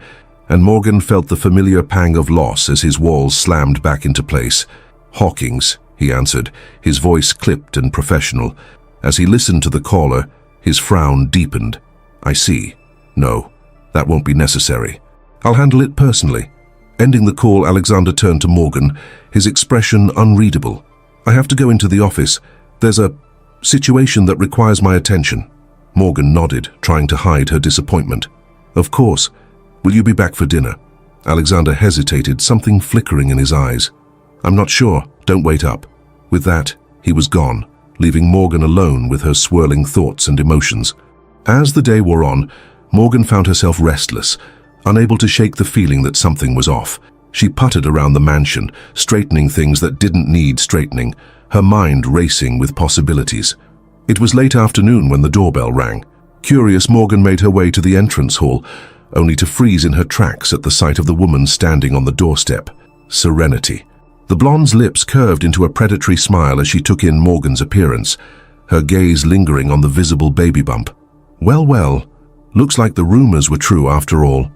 and Morgan felt the familiar pang of loss as his walls slammed back into place. "Hawkins," he answered, his voice clipped and professional. As he listened to the caller, his frown deepened. "I see. No, that won't be necessary. I'll handle it personally." Ending the call, Alexander turned to Morgan, his expression unreadable. "I have to go into the office. There's a situation that requires my attention." Morgan nodded, trying to hide her disappointment. "Of course. Will you be back for dinner?" Alexander hesitated, something flickering in his eyes. "I'm not sure. Don't wait up." With that, he was gone, leaving Morgan alone with her swirling thoughts and emotions. As the day wore on, Morgan found herself restless, unable to shake the feeling that something was off. She puttered around the mansion, straightening things that didn't need straightening, her mind racing with possibilities. It was late afternoon when the doorbell rang. Curious, Morgan made her way to the entrance hall, only to freeze in her tracks at the sight of the woman standing on the doorstep. Serenity. The blonde's lips curved into a predatory smile as she took in Morgan's appearance, her gaze lingering on the visible baby bump. Well, well, looks like the rumors were true after all.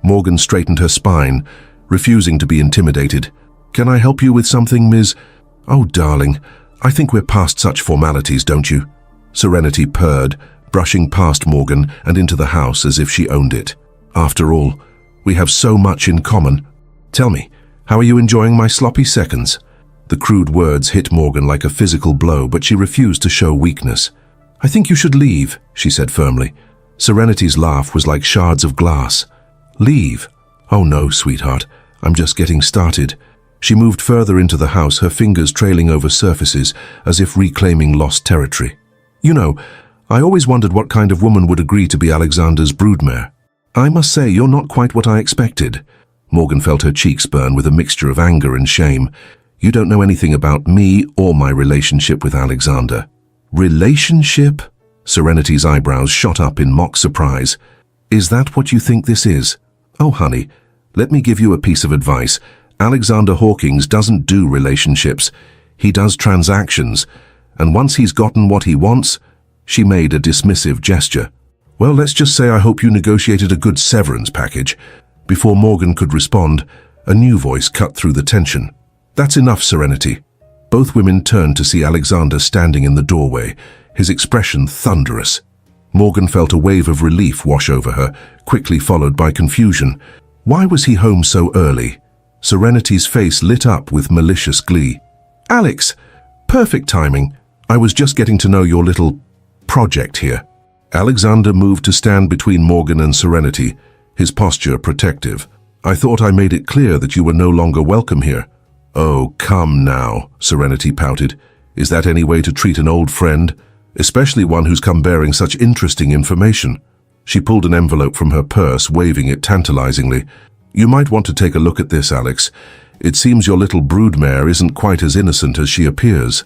Morgan straightened her spine, refusing to be intimidated. Can I help you with something, Ms.? Oh, darling, I think we're past such formalities, don't you? Serenity purred, brushing past Morgan and into the house as if she owned it. After all, we have so much in common. Tell me, how are you enjoying my sloppy seconds? The crude words hit Morgan like a physical blow, but she refused to show weakness. I think you should leave, she said firmly. Serenity's laugh was like shards of glass. Leave? Oh no, sweetheart, I'm just getting started. She moved further into the house, her fingers trailing over surfaces as if reclaiming lost territory. You know, I always wondered what kind of woman would agree to be Alexander's broodmare. I must say, you're not quite what I expected. Morgan felt her cheeks burn with a mixture of anger and shame. You don't know anything about me or my relationship with Alexander. Relationship? Serenity's eyebrows shot up in mock surprise. Is that what you think this is? Oh, honey, let me give you a piece of advice. Alexander Hawkins doesn't do relationships. He does transactions. And once he's gotten what he wants, she made a dismissive gesture. Well, let's just say I hope you negotiated a good severance package. Before Morgan could respond, a new voice cut through the tension. That's enough, Serenity. Both women turned to see Alexander standing in the doorway, his expression thunderous. Morgan felt a wave of relief wash over her, quickly followed by confusion. Why was he home so early? Serenity's face lit up with malicious glee. Alex, perfect timing. I was just getting to know your little project here. Alexander moved to stand between Morgan and Serenity, his posture protective. I thought I made it clear that you were no longer welcome here. Oh, come now, Serenity pouted. Is that any way to treat an old friend? Especially one who's come bearing such interesting information. She pulled an envelope from her purse, waving it tantalizingly. You might want to take a look at this, Alex. It seems your little broodmare isn't quite as innocent as she appears.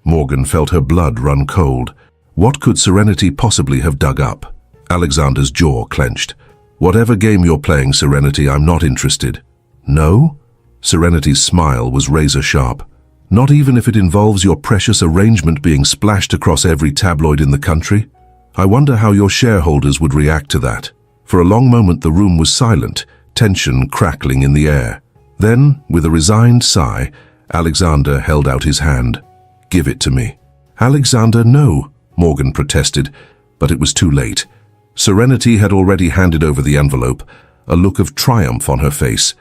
Morgan felt her blood run cold. What could Serenity possibly have dug up? Alexander's jaw clenched. Whatever game you're playing, Serenity, I'm not interested. No? Serenity's smile was razor-sharp. Not even if it involves your precious arrangement being splashed across every tabloid in the country? I wonder how your shareholders would react to that. For a long moment the room was silent, tension crackling in the air. Then, with a resigned sigh, Alexander held out his hand. Give it to me. Alexander, no, Morgan protested, but it was too late. Serenity had already handed over the envelope, a look of triumph on her face.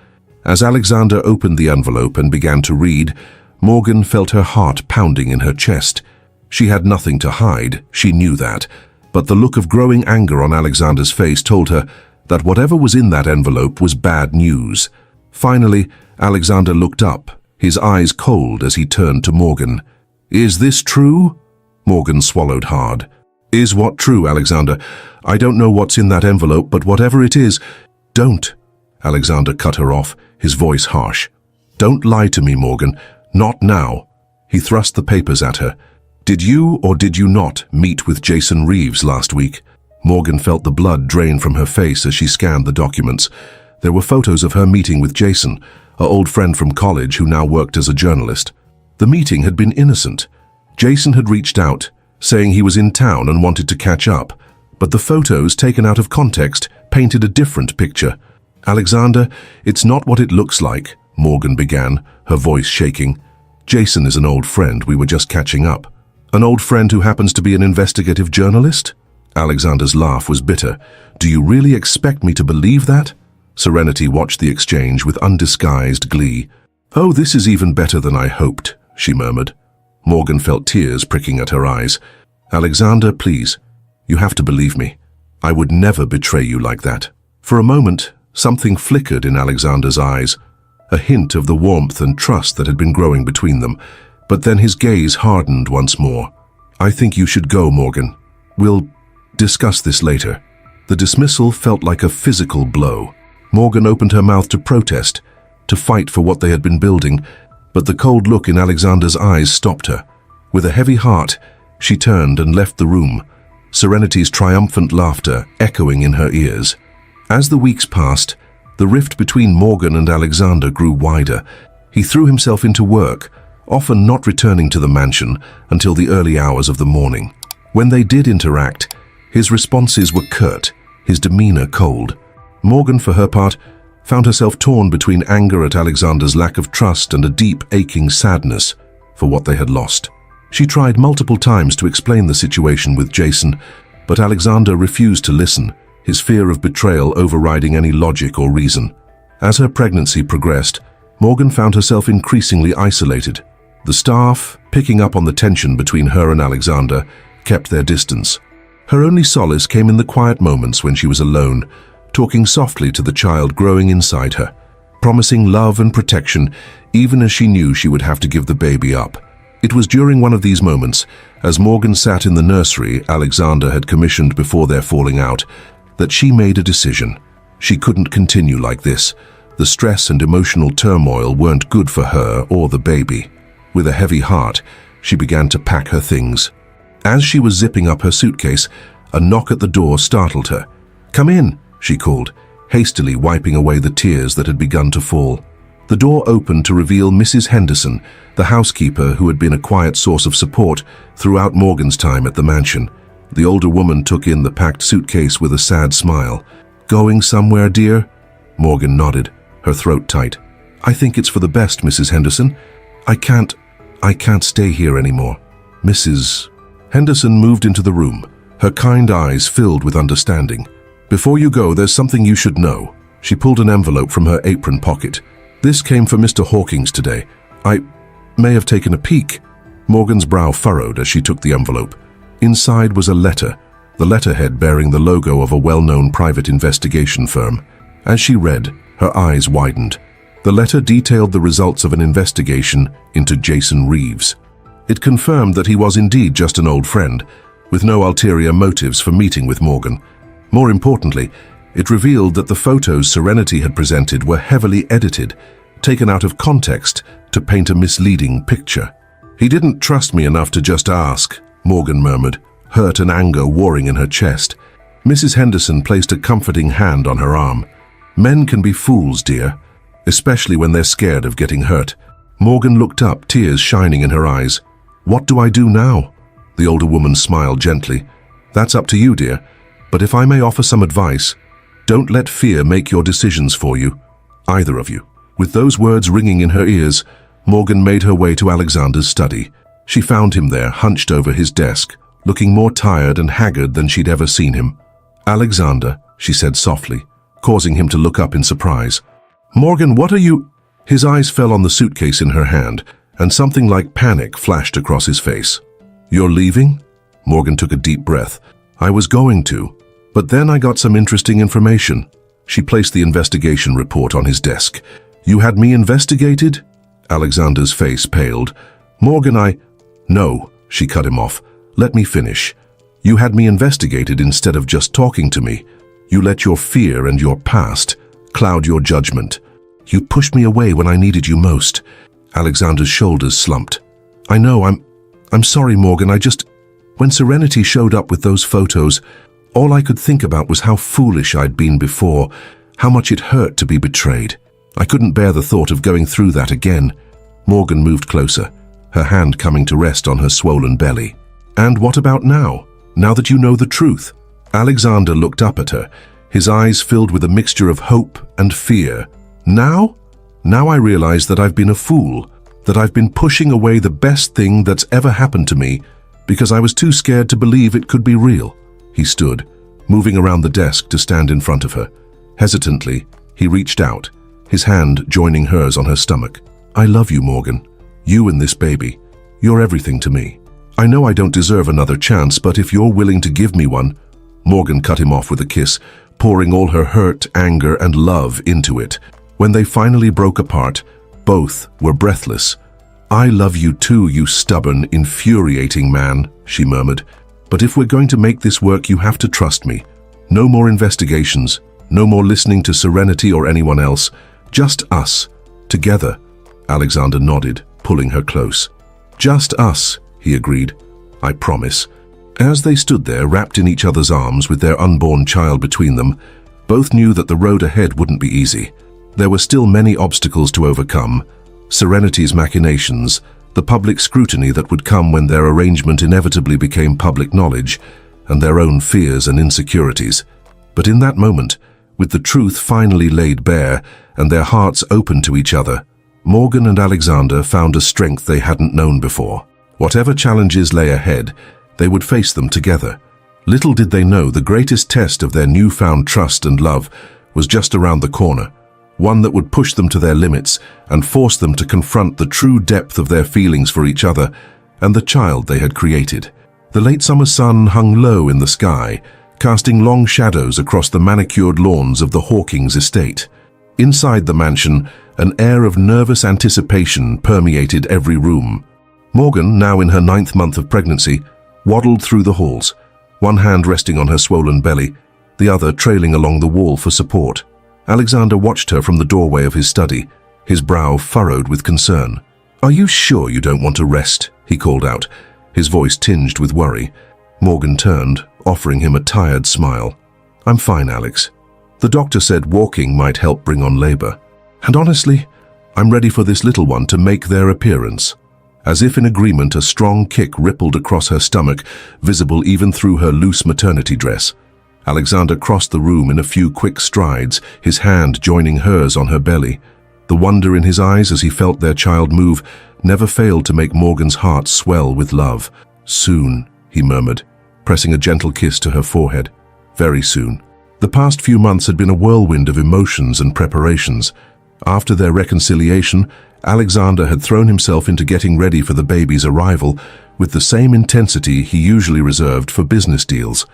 As Alexander opened the envelope and began to read, Morgan felt her heart pounding in her chest. She had nothing to hide, she knew that, but the look of growing anger on Alexander's face told her that whatever was in that envelope was bad news. Finally, Alexander looked up, his eyes cold as he turned to Morgan. Is this true? Morgan swallowed hard. Is what true, Alexander? I don't know what's in that envelope, but whatever it is, don't. Alexander cut her off, his voice harsh. Don't lie to me, Morgan. Not now. He thrust the papers at her. Did you or did you not meet with Jason Reeves last week? Morgan felt the blood drain from her face as she scanned the documents. There were photos of her meeting with Jason, her old friend from college who now worked as a journalist. The meeting had been innocent. Jason had reached out, saying he was in town and wanted to catch up, but the photos taken out of context painted a different picture. Alexander, it's not what it looks like, Morgan began, her voice shaking. Jason is an old friend, we were just catching up. An old friend who happens to be an investigative journalist? Alexander's laugh was bitter. Do you really expect me to believe that? Serenity watched the exchange with undisguised glee. Oh, this is even better than I hoped, she murmured. Morgan felt tears pricking at her eyes. Alexander, please, you have to believe me. I would never betray you like that. For a moment, something flickered in Alexander's eyes, a hint of the warmth and trust that had been growing between them, but then his gaze hardened once more. I think you should go, Morgan. We'll discuss this later. The dismissal felt like a physical blow. Morgan opened her mouth to protest, to fight for what they had been building, but the cold look in Alexander's eyes stopped her. With a heavy heart, she turned and left the room, Serenity's triumphant laughter echoing in her ears. As the weeks passed, the rift between Morgan and Alexander grew wider. He threw himself into work, often not returning to the mansion until the early hours of the morning. When they did interact, his responses were curt, his demeanor cold. Morgan, for her part, found herself torn between anger at Alexander's lack of trust and a deep, aching sadness for what they had lost. She tried multiple times to explain the situation with Jason, but Alexander refused to listen, his fear of betrayal overriding any logic or reason. As her pregnancy progressed, Morgan found herself increasingly isolated. The staff, picking up on the tension between her and Alexander, kept their distance. Her only solace came in the quiet moments when she was alone, talking softly to the child growing inside her, promising love and protection even as she knew she would have to give the baby up. It was during one of these moments, as Morgan sat in the nursery Alexander had commissioned before their falling out, that she made a decision. She couldn't continue like this. The stress and emotional turmoil weren't good for her or the baby. With a heavy heart, she began to pack her things. As she was zipping up her suitcase, a knock at the door startled her. "Come in," she called, hastily wiping away the tears that had begun to fall. The door opened to reveal Mrs. Henderson, the housekeeper who had been a quiet source of support throughout Morgan's time at the mansion. The older woman took in the packed suitcase with a sad smile. "Going somewhere, dear?" Morgan nodded, her throat tight. "I think it's for the best, Mrs. Henderson. I can't stay here anymore." Mrs. Henderson moved into the room, her kind eyes filled with understanding. "Before you go, there's something you should know." She pulled an envelope from her apron pocket. "This came for Mr. Hawkins today. I may have taken a peek." Morgan's brow furrowed as she took the envelope. Inside was a letter, the letterhead bearing the logo of a well-known private investigation firm. As she read, her eyes widened. The letter detailed the results of an investigation into Jason Reeves. It confirmed that he was indeed just an old friend, with no ulterior motives for meeting with Morgan. More importantly, it revealed that the photos Serenity had presented were heavily edited, taken out of context to paint a misleading picture. "He didn't trust me enough to just ask," Morgan murmured, hurt and anger warring in her chest. Mrs. Henderson placed a comforting hand on her arm. "Men can be fools, dear, especially when they're scared of getting hurt." Morgan looked up, tears shining in her eyes. "What do I do now?" The older woman smiled gently. "That's up to you, dear, but if I may offer some advice, don't let fear make your decisions for you, either of you." With those words ringing in her ears, Morgan made her way to Alexander's study. She found him there, hunched over his desk, looking more tired and haggard than she'd ever seen him. "Alexander," she said softly, causing him to look up in surprise. "Morgan, what are you—" His eyes fell on the suitcase in her hand, and something like panic flashed across his face. "You're leaving?" Morgan took a deep breath. "I was going to, but then I got some interesting information." She placed the investigation report on his desk. "You had me investigated?" Alexander's face paled. "Morgan, No," she cut him off. "Let me finish. You had me investigated instead of just talking to me. You let your fear and your past cloud your judgment. You pushed me away when I needed you most." Alexander's shoulders slumped. "I know, I'm sorry, Morgan. When Serenity showed up with those photos, all I could think about was how foolish I'd been before, how much it hurt to be betrayed. I couldn't bear the thought of going through that again." Morgan moved closer, her hand coming to rest on her swollen belly. "And what about now? Now that you know the truth?" Alexander looked up at her, his eyes filled with a mixture of hope and fear. "Now? Now I realize that I've been a fool, that I've been pushing away the best thing that's ever happened to me because I was too scared to believe it could be real." He stood, moving around the desk to stand in front of her. Hesitantly, he reached out, his hand joining hers on her stomach. "I love you, Morgan. You and this baby. You're everything to me. I know I don't deserve another chance, but if you're willing to give me one—" Morgan cut him off with a kiss, pouring all her hurt, anger, and love into it. When they finally broke apart, both were breathless. "I love you too, you stubborn, infuriating man," she murmured. "But if we're going to make this work, you have to trust me." No more investigations, no more listening to Serenity or anyone else. Just us, together. Alexander nodded, pulling her close. Just us, he agreed. I promise. As they stood there, wrapped in each other's arms with their unborn child between them, both knew that the road ahead wouldn't be easy. There were still many obstacles to overcome. Serenity's machinations, the public scrutiny that would come when their arrangement inevitably became public knowledge, and their own fears and insecurities. But in that moment, with the truth finally laid bare and their hearts open to each other, Morgan and Alexander found a strength they hadn't known before. Whatever challenges lay ahead, they would face them together. Little did they know the greatest test of their newfound trust and love was just around the corner, one that would push them to their limits and force them to confront the true depth of their feelings for each other and the child they had created. The late summer sun hung low in the sky, casting long shadows across the manicured lawns of the Hawkins estate. Inside the mansion, an air of nervous anticipation permeated every room. Morgan, now in her 9th month of pregnancy, waddled through the halls, one hand resting on her swollen belly, the other trailing along the wall for support. Alexander watched her from the doorway of his study, his brow furrowed with concern. "Are you sure you don't want to rest?" he called out, his voice tinged with worry. Morgan turned, offering him a tired smile. "I'm fine, Alex. The doctor said walking might help bring on labor. And honestly, I'm ready for this little one to make their appearance." As if in agreement, a strong kick rippled across her stomach, visible even through her loose maternity dress. Alexander crossed the room in a few quick strides, his hand joining hers on her belly. The wonder in his eyes as he felt their child move never failed to make Morgan's heart swell with love. "Soon," he murmured, pressing a gentle kiss to her forehead. "Very soon." The past few months had been a whirlwind of emotions and preparations. After their reconciliation, Alexander had thrown himself into getting ready for the baby's arrival with the same intensity he usually reserved for business deals.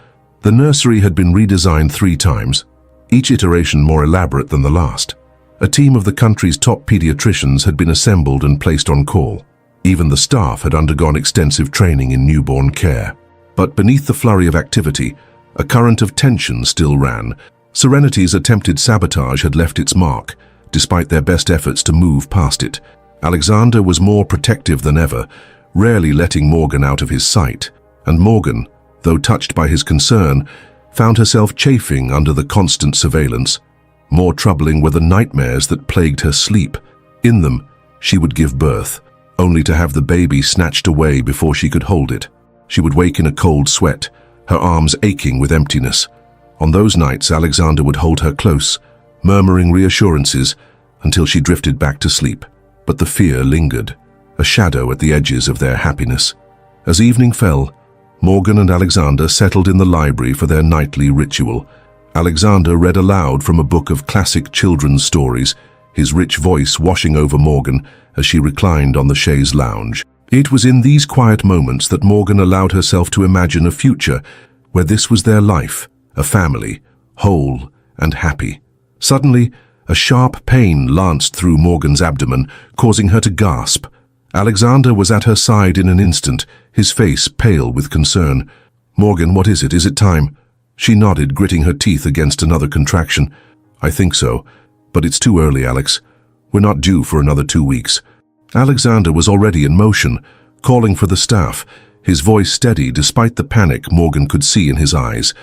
The nursery had been redesigned 3 times, each iteration more elaborate than the last. A team of the country's top pediatricians had been assembled and placed on call. Even the staff had undergone extensive training in newborn care. But beneath the flurry of activity, a current of tension still ran. Serenity's attempted sabotage had left its mark, despite their best efforts to move past it. Alexander was more protective than ever, rarely letting Morgan out of his sight. And Morgan, though touched by his concern, found herself chafing under the constant surveillance. More troubling were the nightmares that plagued her sleep. In them, she would give birth, only to have the baby snatched away before she could hold it. She would wake in a cold sweat, her arms aching with emptiness. On those nights, Alexander would hold her close, murmuring reassurances until she drifted back to sleep. But the fear lingered, a shadow at the edges of their happiness. As evening fell, Morgan and Alexander settled in the library for their nightly ritual. Alexander read aloud from a book of classic children's stories, his rich voice washing over Morgan as she reclined on the chaise lounge. It was in these quiet moments that Morgan allowed herself to imagine a future where this was their life, a family, whole and happy. Suddenly, a sharp pain lanced through Morgan's abdomen, causing her to gasp. Alexander was at her side in an instant, his face pale with concern. "Morgan, what is it? Is it time?" She nodded, gritting her teeth against another contraction. "I think so, but it's too early, Alex. We're not due for another 2 weeks." Alexander was already in motion, calling for the staff, his voice steady despite the panic Morgan could see in his eyes.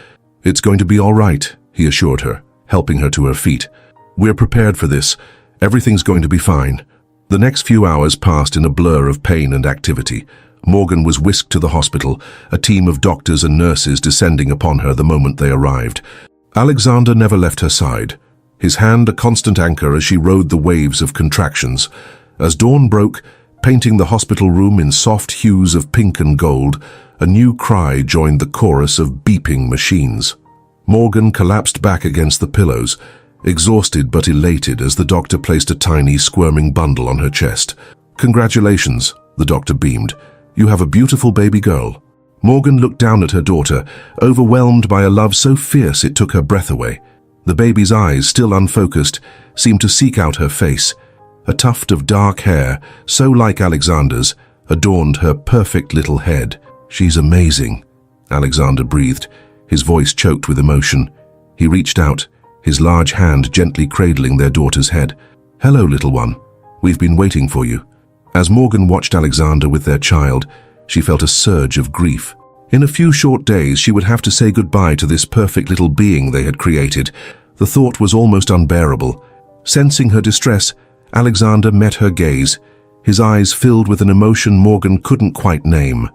"It's going to be all right," he assured her, helping her to her feet. "We're prepared for this. Everything's going to be fine." The next few hours passed in a blur of pain and activity. Morgan was whisked to the hospital, a team of doctors and nurses descending upon her the moment they arrived. Alexander never left her side, his hand a constant anchor as she rode the waves of contractions. As dawn broke, painting the hospital room in soft hues of pink and gold, a new cry joined the chorus of beeping machines. Morgan collapsed back against the pillows, exhausted but elated as the doctor placed a tiny, squirming bundle on her chest. "Congratulations," the doctor beamed. "You have a beautiful baby girl." Morgan looked down at her daughter, overwhelmed by a love so fierce it took her breath away. The baby's eyes, still unfocused, seemed to seek out her face. A tuft of dark hair, so like Alexander's, adorned her perfect little head. "She's amazing," Alexander breathed, his voice choked with emotion. He reached out, his large hand gently cradling their daughter's head. "Hello, little one. We've been waiting for you." As Morgan watched Alexander with their child, she felt a surge of grief. In a few short days, she would have to say goodbye to this perfect little being they had created. The thought was almost unbearable. Sensing her distress, Alexander met her gaze, his eyes filled with an emotion Morgan couldn't quite name.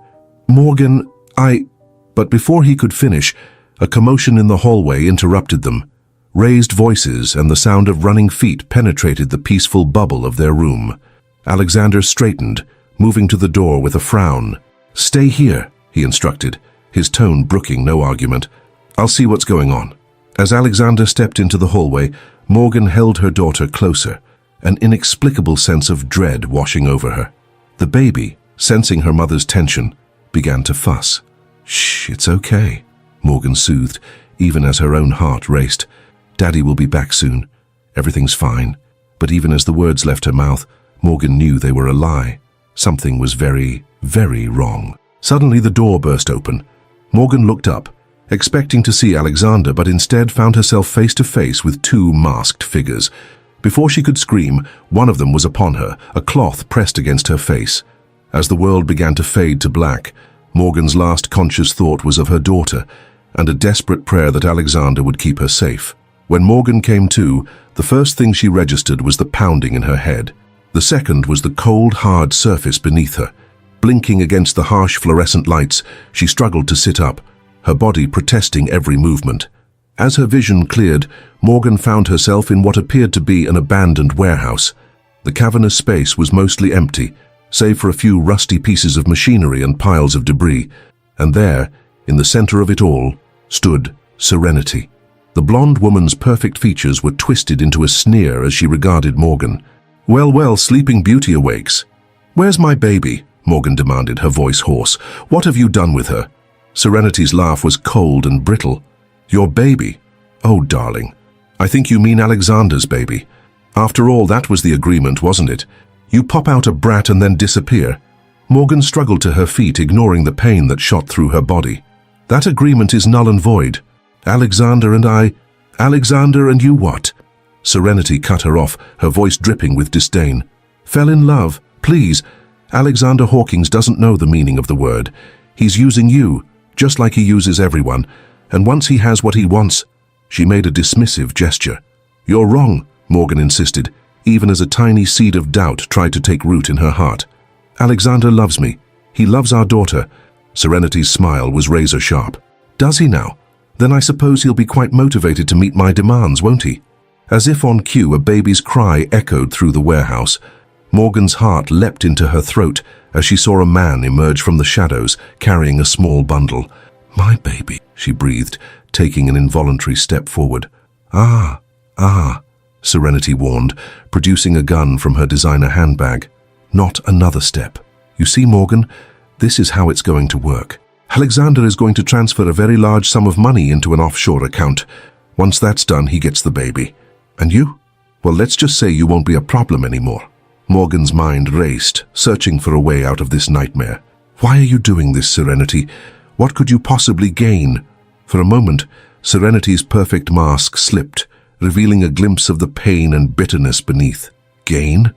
"Morgan, But before he could finish, a commotion in the hallway interrupted them. Raised voices and the sound of running feet penetrated the peaceful bubble of their room. Alexander straightened, moving to the door with a frown. "Stay here," he instructed, his tone brooking no argument. "I'll see what's going on." As Alexander stepped into the hallway, Morgan held her daughter closer, an inexplicable sense of dread washing over her. The baby, sensing her mother's tension, began to fuss. "Shh, it's okay," Morgan soothed, even as her own heart raced. "Daddy will be back soon. Everything's fine." But even as the words left her mouth, Morgan knew they were a lie. Something was very, very wrong. Suddenly the door burst open. Morgan looked up, expecting to see Alexander, but instead found herself face to face with two masked figures. Before she could scream, one of them was upon her, a cloth pressed against her face. As the world began to fade to black, Morgan's last conscious thought was of her daughter, and a desperate prayer that Alexander would keep her safe. When Morgan came to, the first thing she registered was the pounding in her head. The second was the cold, hard surface beneath her. Blinking against the harsh fluorescent lights, she struggled to sit up, her body protesting every movement. As her vision cleared, Morgan found herself in what appeared to be an abandoned warehouse. The cavernous space was mostly empty, save for a few rusty pieces of machinery and piles of debris. And there, in the center of it all, stood Serenity. The blonde woman's perfect features were twisted into a sneer as she regarded Morgan. "Well, well, Sleeping Beauty awakes. Where's my baby?" Morgan demanded, her voice hoarse. "What have you done with her?" Serenity's laugh was cold and brittle. "Your baby? Oh, darling. I think you mean Alexander's baby. After all, that was the agreement, wasn't it? You pop out a brat and then disappear." Morgan struggled to her feet, ignoring the pain that shot through her body. "That agreement is null and void. Alexander and you what?" Serenity cut her off, her voice dripping with disdain. "Fell in love, please. Alexander Hawkins doesn't know the meaning of the word. He's using you, just like he uses everyone, and once he has what he wants..." She made a dismissive gesture. "You're wrong," Morgan insisted, even as a tiny seed of doubt tried to take root in her heart. "Alexander loves me. He loves our daughter." Serenity's smile was razor sharp. "Does he now? Then I suppose he'll be quite motivated to meet my demands, won't he?" As if on cue, a baby's cry echoed through the warehouse. Morgan's heart leapt into her throat as she saw a man emerge from the shadows, carrying a small bundle. "My baby," she breathed, taking an involuntary step forward. Ah, Serenity warned, producing a gun from her designer handbag. "Not another step. You see, Morgan, this is how it's going to work. Alexander is going to transfer a very large sum of money into an offshore account. Once that's done, he gets the baby. And you? Well, let's just say you won't be a problem anymore." Morgan's mind raced, searching for a way out of this nightmare. "Why are you doing this, Serenity? What could you possibly gain?" For a moment, Serenity's perfect mask slipped, revealing a glimpse of the pain and bitterness beneath. "Gain?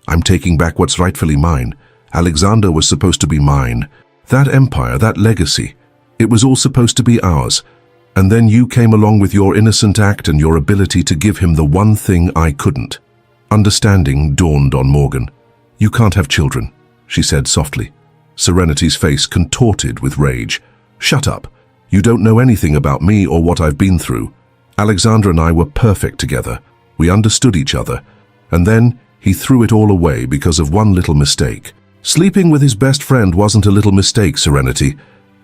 I'm taking back what's rightfully mine. Alexander was supposed to be mine. That empire, that legacy, it was all supposed to be ours. And then you came along with your innocent act and your ability to give him the one thing I couldn't." Understanding dawned on Morgan. "You can't have children," she said softly. Serenity's face contorted with rage. "Shut up. You don't know anything about me or what I've been through. Alexander and I were perfect together. We understood each other. And then he threw it all away because of one little mistake." "Sleeping with his best friend wasn't a little mistake, Serenity."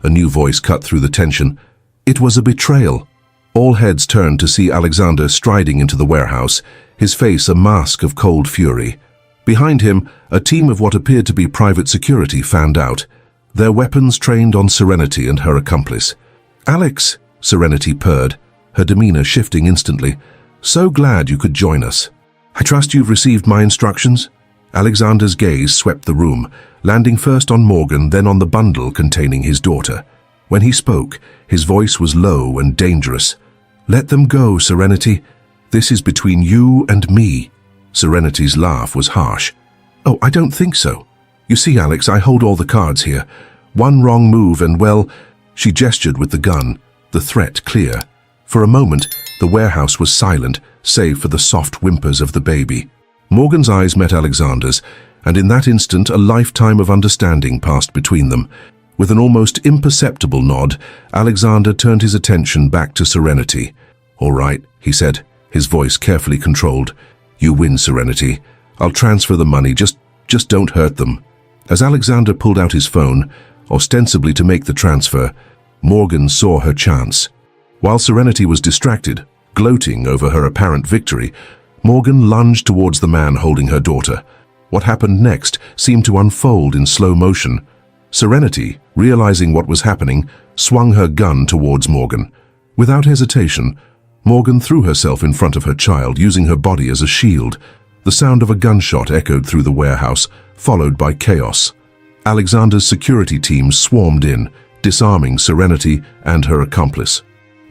A new voice cut through the tension. "It was a betrayal." All heads turned to see Alexander striding into the warehouse, his face a mask of cold fury. Behind him, a team of what appeared to be private security fanned out, their weapons trained on Serenity and her accomplice. "Alex," Serenity purred, her demeanor shifting instantly. "So glad you could join us. I trust you've received my instructions?" Alexander's gaze swept the room, landing first on Morgan, then on the bundle containing his daughter. When he spoke, his voice was low and dangerous. Let them go, Serenity. This is between you and me. Serenity's laugh was harsh. Oh, I don't think so. You see, Alex, I hold all the cards here. One wrong move and, well, she gestured with the gun, the threat clear. For a moment, the warehouse was silent, save for the soft whimpers of the baby. Morgan's eyes met Alexander's, and in that instant a lifetime of understanding passed between them. With an almost imperceptible nod, Alexander turned his attention back to Serenity. "All right," he said, his voice carefully controlled. "You win, Serenity. I'll transfer the money, just don't hurt them." As Alexander pulled out his phone, ostensibly to make the transfer, Morgan saw her chance. While Serenity was distracted, gloating over her apparent victory, Morgan lunged towards the man holding her daughter. What happened next seemed to unfold in slow motion. Serenity, realizing what was happening, swung her gun towards Morgan. Without hesitation, Morgan threw herself in front of her child, using her body as a shield. The sound of a gunshot echoed through the warehouse, followed by chaos. Alexander's security team swarmed in, disarming Serenity and her accomplice.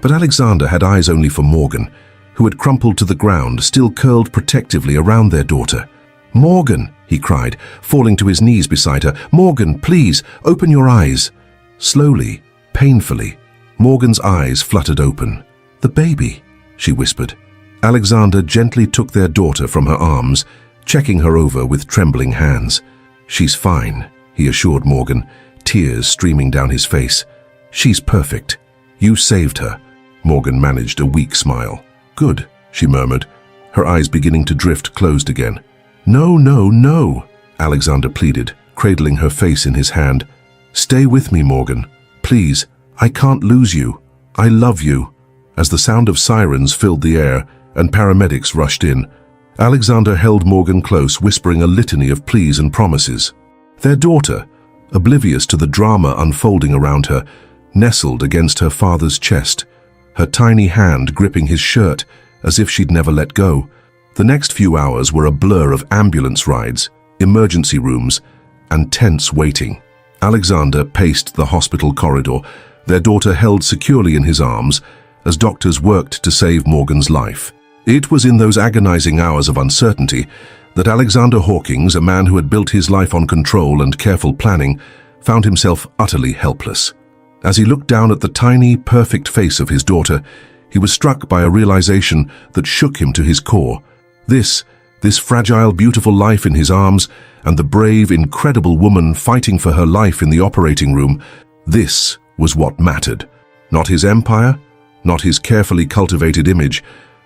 But Alexander had eyes only for Morgan, who had crumpled to the ground, still curled protectively around their daughter. "Morgan!" he cried, falling to his knees beside her. "Morgan, please, open your eyes." Slowly, painfully, Morgan's eyes fluttered open. "The baby," she whispered. Alexander gently took their daughter from her arms, checking her over with trembling hands. "She's fine," he assured Morgan, tears streaming down his face. "She's perfect. You saved her." Morgan managed a weak smile. "Good," she murmured, her eyes beginning to drift closed again. "No, no, no," Alexander pleaded, cradling her face in his hand. "Stay with me, Morgan. Please, I can't lose you. I love you." As the sound of sirens filled the air and paramedics rushed in, Alexander held Morgan close, whispering a litany of pleas and promises. Their daughter, oblivious to the drama unfolding around her, nestled against her father's chest, her tiny hand gripping his shirt as if she'd never let go. The next few hours were a blur of ambulance rides, emergency rooms, and tense waiting. Alexander paced the hospital corridor, their daughter held securely in his arms, as doctors worked to save Morgan's life. It was in those agonizing hours of uncertainty that Alexander Hawkins, a man who had built his life on control and careful planning, found himself utterly helpless. As he looked down at the tiny, perfect face of his daughter, he was struck by a realization that shook him to his core. This fragile, beautiful life in his arms, and the brave, incredible woman fighting for her life in the operating room, this was what mattered. Not his empire, not his carefully cultivated image,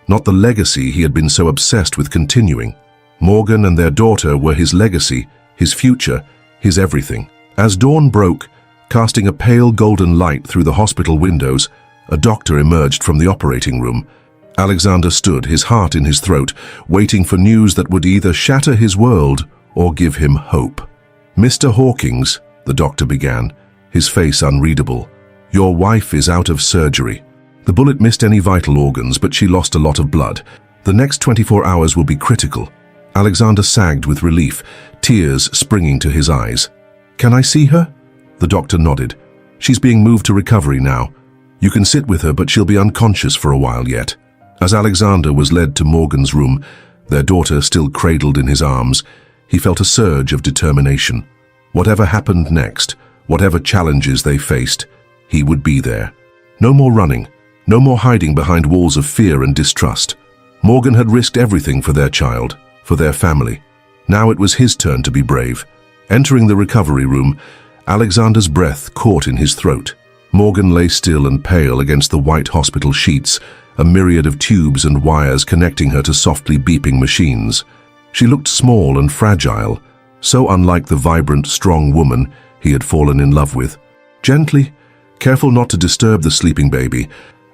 not the legacy he had been so obsessed with continuing. Morgan and their daughter were his legacy, his future, his everything. As dawn broke, casting a pale golden light through the hospital windows, a doctor emerged from the operating room. Alexander stood, his heart in his throat, waiting for news that would either shatter his world or give him hope. "Mr. Hawkins," the doctor began, his face unreadable, "your wife is out of surgery. The bullet missed any vital organs, but she lost a lot of blood. The next 24 hours will be critical." Alexander sagged with relief, tears springing to his eyes. "Can I see her?" The doctor nodded. "She's being moved to recovery now. You can sit with her, but she'll be unconscious for a while yet." As Alexander was led to Morgan's room, their daughter still cradled in his arms, he felt a surge of determination. Whatever happened next, whatever challenges they faced, he would be there. No more running, no more hiding behind walls of fear and distrust. Morgan had risked everything for their child, for their family. Now it was his turn to be brave. Entering the recovery room, Alexander's breath caught in his throat. Morgan lay still and pale against the white hospital sheets, a myriad of tubes and wires connecting her to softly beeping machines. She looked small and fragile, so unlike the vibrant, strong woman he had fallen in love with. Gently, careful not to disturb the sleeping baby,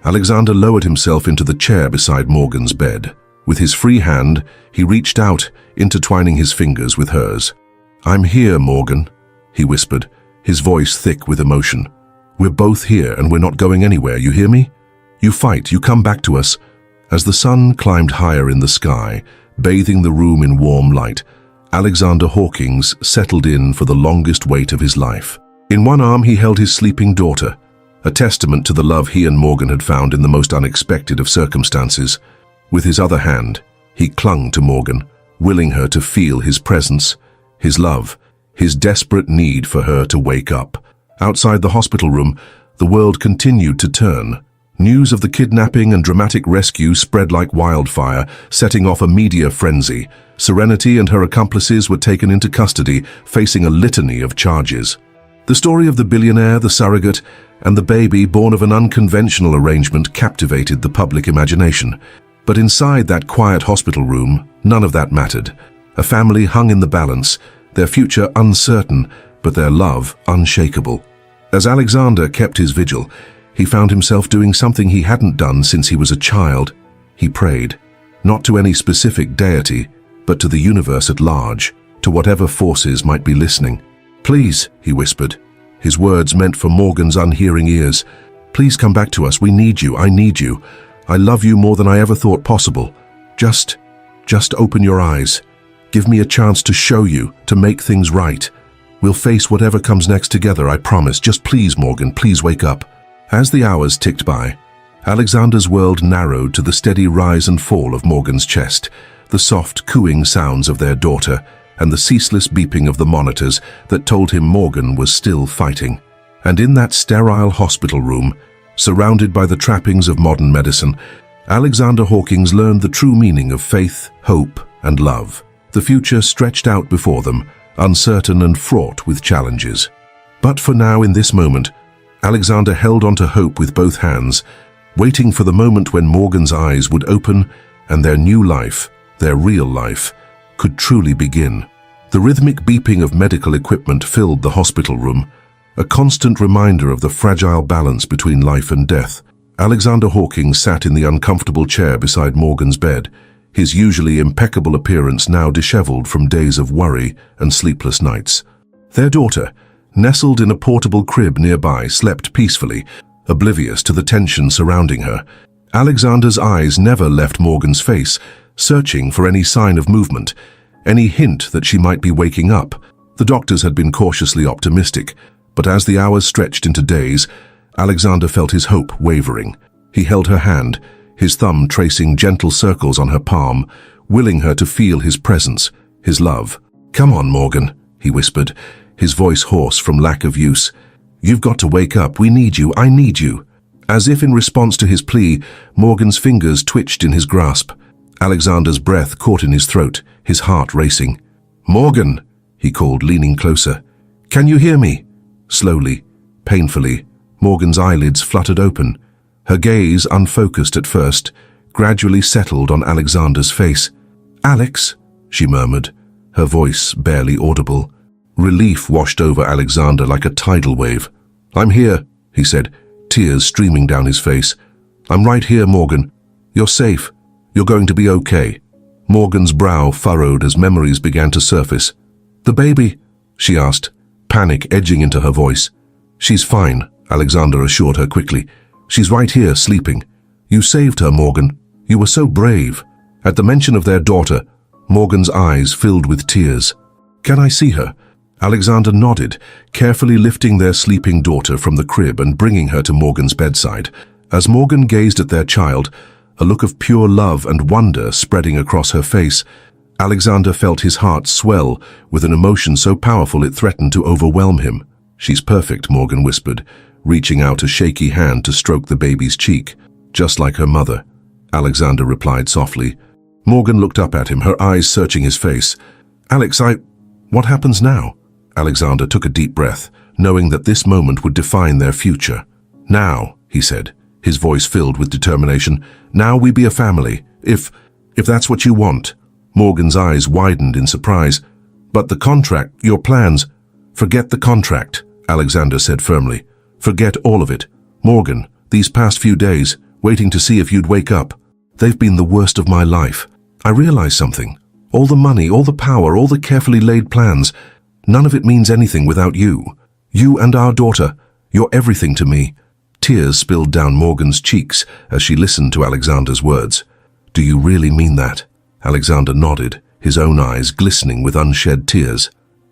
Alexander lowered himself into the chair beside Morgan's bed. With his free hand, he reached out, intertwining his fingers with hers. "I'm here, Morgan," he whispered, his voice thick with emotion. "We're both here and we're not going anywhere, you hear me? You fight, you come back to us." As the sun climbed higher in the sky, bathing the room in warm light, Alexander Hawkins settled in for the longest wait of his life. In one arm he held his sleeping daughter, a testament to the love he and Morgan had found in the most unexpected of circumstances. With his other hand, he clung to Morgan, willing her to feel his presence, his love, his desperate need for her to wake up. Outside the hospital room, the world continued to turn. News of the kidnapping and dramatic rescue spread like wildfire, setting off a media frenzy. Serenity and her accomplices were taken into custody, facing a litany of charges. The story of the billionaire, the surrogate, and the baby born of an unconventional arrangement captivated the public imagination. But inside that quiet hospital room, none of that mattered. A family hung in the balance, their future uncertain, but their love unshakable. As Alexander kept his vigil, he found himself doing something he hadn't done since he was a child. He prayed, not to any specific deity, but to the universe at large, to whatever forces might be listening. "Please," he whispered, his words meant for Morgan's unhearing ears. "Please come back to us. We need you. I need you. I love you more than I ever thought possible. Just open your eyes. Give me a chance to show you, to make things right. We'll face whatever comes next together, I promise. Just please, Morgan, please wake up." As the hours ticked by, Alexander's world narrowed to the steady rise and fall of Morgan's chest, the soft cooing sounds of their daughter, and the ceaseless beeping of the monitors that told him Morgan was still fighting. And in that sterile hospital room, surrounded by the trappings of modern medicine, Alexander Hawkins learned the true meaning of faith, hope, and love. The future stretched out before them, uncertain and fraught with challenges. But for now, in this moment, Alexander held on to hope with both hands, waiting for the moment when Morgan's eyes would open and their new life, their real life, could truly begin. The rhythmic beeping of medical equipment filled the hospital room, a constant reminder of the fragile balance between life and death. Alexander Hawkins sat in the uncomfortable chair beside Morgan's bed, his usually impeccable appearance now disheveled from days of worry and sleepless nights. Their daughter, nestled in a portable crib nearby, slept peacefully, oblivious to the tension surrounding her. Alexander's eyes never left Morgan's face, searching for any sign of movement, any hint that she might be waking up. The doctors had been cautiously optimistic, but as the hours stretched into days, Alexander felt his hope wavering. He held her hand, his thumb tracing gentle circles on her palm, willing her to feel his presence, his love. "Come on, Morgan," he whispered, his voice hoarse from lack of use. "You've got to wake up. We need you. I need you." As if in response to his plea, Morgan's fingers twitched in his grasp. Alexander's breath caught in his throat, his heart racing. "Morgan," he called, leaning closer. "Can you hear me?" Slowly, painfully, Morgan's eyelids fluttered open. Her gaze, unfocused at first, gradually settled on Alexander's face. "Alex," she murmured, her voice barely audible. Relief washed over Alexander like a tidal wave. "I'm here," he said, tears streaming down his face. "I'm right here, Morgan. You're safe. You're going to be okay." Morgan's brow furrowed as memories began to surface. "The baby?" she asked, panic edging into her voice. "She's fine," Alexander assured her quickly. "She's right here, sleeping. You saved her, Morgan. You were so brave." At the mention of their daughter, Morgan's eyes filled with tears. "Can I see her?" Alexander nodded, carefully lifting their sleeping daughter from the crib and bringing her to Morgan's bedside. As Morgan gazed at their child, a look of pure love and wonder spreading across her face, Alexander felt his heart swell with an emotion so powerful it threatened to overwhelm him. "She's perfect," Morgan whispered, reaching out a shaky hand to stroke the baby's cheek. "Just like her mother," Alexander replied softly. Morgan looked up at him, her eyes searching his face. "Alex, what happens now?" Alexander took a deep breath, knowing that this moment would define their future. "Now," he said, his voice filled with determination, "now we be a family, if that's what you want." Morgan's eyes widened in surprise. "But the contract, your plans—" "Forget the contract," Alexander said firmly. "Forget all of it. Morgan, these past few days, waiting to see if you'd wake up, they've been the worst of my life. I realize something. All the money, all the power, all the carefully laid plans, none of it means anything without you. You and our daughter, you're everything to me." Tears spilled down Morgan's cheeks as she listened to Alexander's words. "Do you really mean that?" Alexander nodded, his own eyes glistening with unshed tears.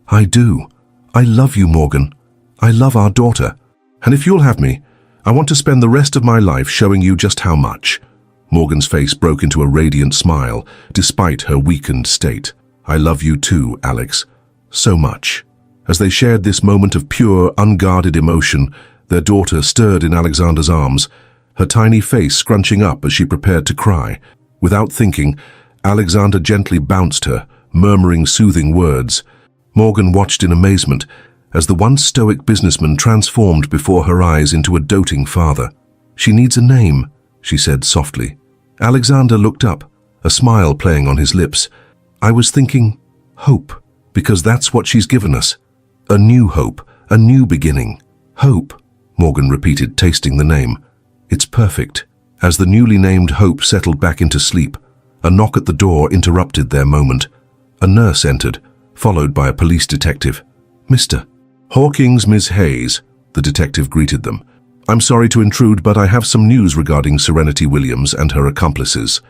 "I do. I love you, Morgan. I love our daughter. And if you'll have me, I want to spend the rest of my life showing you just how much." Morgan's face broke into a radiant smile, despite her weakened state. "I love you too, Alex. So much." As they shared this moment of pure, unguarded emotion, their daughter stirred in Alexander's arms, her tiny face scrunching up as she prepared to cry. Without thinking, Alexander gently bounced her, murmuring soothing words. Morgan watched in amazement as the once stoic businessman transformed before her eyes into a doting father. "She needs a name," she said softly. Alexander looked up, a smile playing on his lips. "I was thinking, hope, because that's what she's given us. A new hope, a new beginning." "Hope," Morgan repeated, tasting the name. "It's perfect." As the newly named Hope settled back into sleep, a knock at the door interrupted their moment. A nurse entered, followed by a police detective. "Mr. Hawkins, Miss Hayes," the detective greeted them. "I'm sorry to intrude, but I have some news regarding Serenity Williams and her accomplices."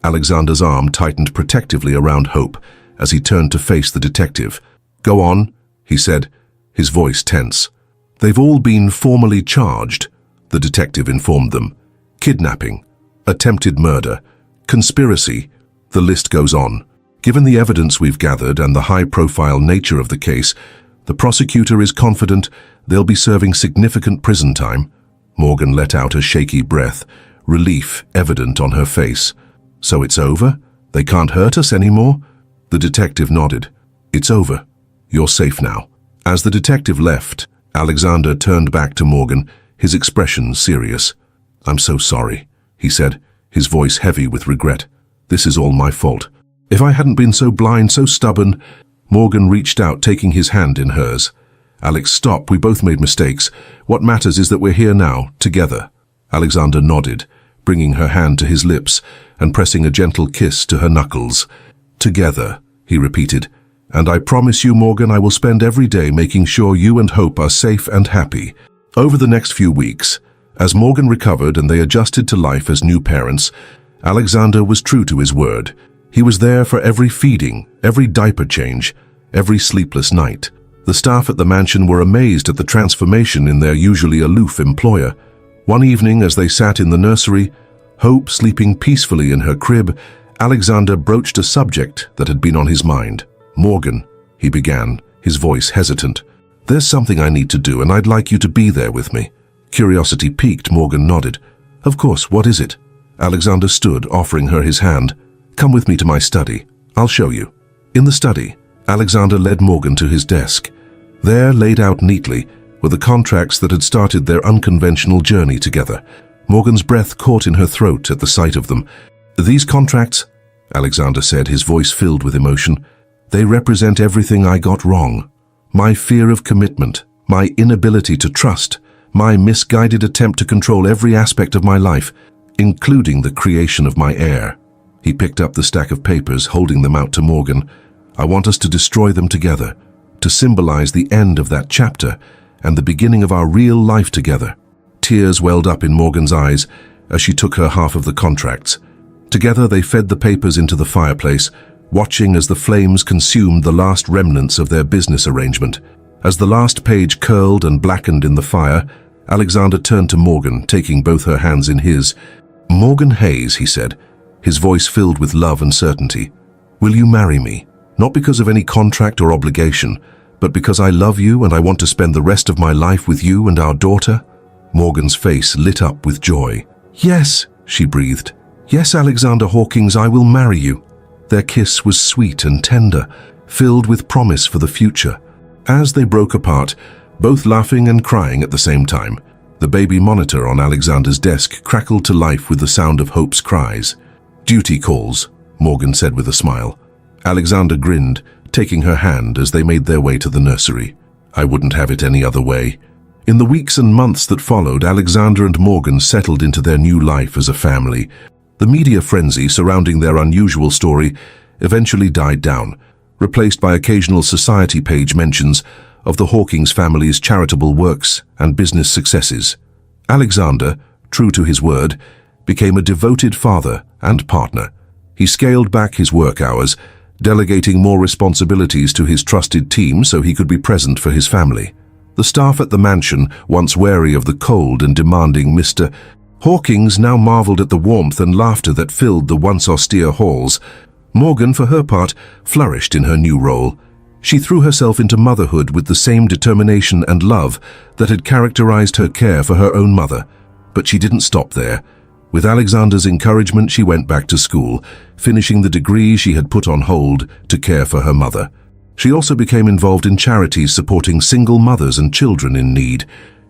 Alexander's arm tightened protectively around Hope as he turned to face the detective. "Go on," he said, his voice tense. "They've all been formally charged," the detective informed them. "Kidnapping, attempted murder, conspiracy, the list goes on. Given the evidence we've gathered and the high-profile nature of the case, the prosecutor is confident they'll be serving significant prison time." Morgan let out a shaky breath, relief evident on her face. "So it's over? They can't hurt us anymore?" The detective nodded. "It's over. You're safe now." As the detective left, Alexander turned back to Morgan, his expression serious. "I'm so sorry," he said, his voice heavy with regret. "This is all my fault. If I hadn't been so blind, so stubborn—" Morgan reached out, taking his hand in hers. "Alex, stop. We both made mistakes. What matters is that we're here now, together." Alexander nodded, bringing her hand to his lips and pressing a gentle kiss to her knuckles. "Together," he repeated. "And I promise you, Morgan, I will spend every day making sure you and Hope are safe and happy." Over the next few weeks, as Morgan recovered and they adjusted to life as new parents, Alexander was true to his word. He was there for every feeding, every diaper change, every sleepless night. The staff at the mansion were amazed at the transformation in their usually aloof employer. One evening, as they sat in the nursery, Hope sleeping peacefully in her crib, Alexander broached a subject that had been on his mind. "Morgan," he began, his voice hesitant, "there's something I need to do, and I'd like you to be there with me." Curiosity piqued, Morgan nodded. "Of course, what is it?" Alexander stood, offering her his hand. "Come with me to my study. I'll show you." In the study, Alexander led Morgan to his desk. There, laid out neatly, were the contracts that had started their unconventional journey together. Morgan's breath caught in her throat at the sight of them. "These contracts," Alexander said, his voice filled with emotion, "they represent everything I got wrong. My fear of commitment, my inability to trust, my misguided attempt to control every aspect of my life, including the creation of my heir." He picked up the stack of papers, holding them out to Morgan. "I want us to destroy them together, to symbolize the end of that chapter and the beginning of our real life together." Tears welled up in Morgan's eyes as she took her half of the contracts. Together they fed the papers into the fireplace, watching as the flames consumed the last remnants of their business arrangement. As the last page curled and blackened in the fire, Alexander turned to Morgan, taking both her hands in his. "Morgan Hayes," he said, his voice filled with love and certainty. "Will you marry me? Not because of any contract or obligation, but because I love you and I want to spend the rest of my life with you and our daughter?" Morgan's face lit up with joy. "Yes," she breathed. "Yes, Alexander Hawkins, I will marry you." Their kiss was sweet and tender, filled with promise for the future. As they broke apart, both laughing and crying at the same time, the baby monitor on Alexander's desk crackled to life with the sound of Hope's cries. "Duty calls," Morgan said with a smile. Alexander grinned, taking her hand as they made their way to the nursery. "I wouldn't have it any other way." In the weeks and months that followed, Alexander and Morgan settled into their new life as a family. The media frenzy surrounding their unusual story eventually died down, replaced by occasional society page mentions of the Hawkins family's charitable works and business successes. Alexander, true to his word, became a devoted father and partner. He scaled back his work hours, delegating more responsibilities to his trusted team so he could be present for his family. The staff at the mansion, once wary of the cold and demanding Mr. Hawkins, now marveled at the warmth and laughter that filled the once austere halls. Morgan, for her part, flourished in her new role. She threw herself into motherhood with the same determination and love that had characterized her care for her own mother. But she didn't stop there. With Alexander's encouragement, she went back to school, finishing the degree she had put on hold to care for her mother. She also became involved in charities supporting single mothers and children in need,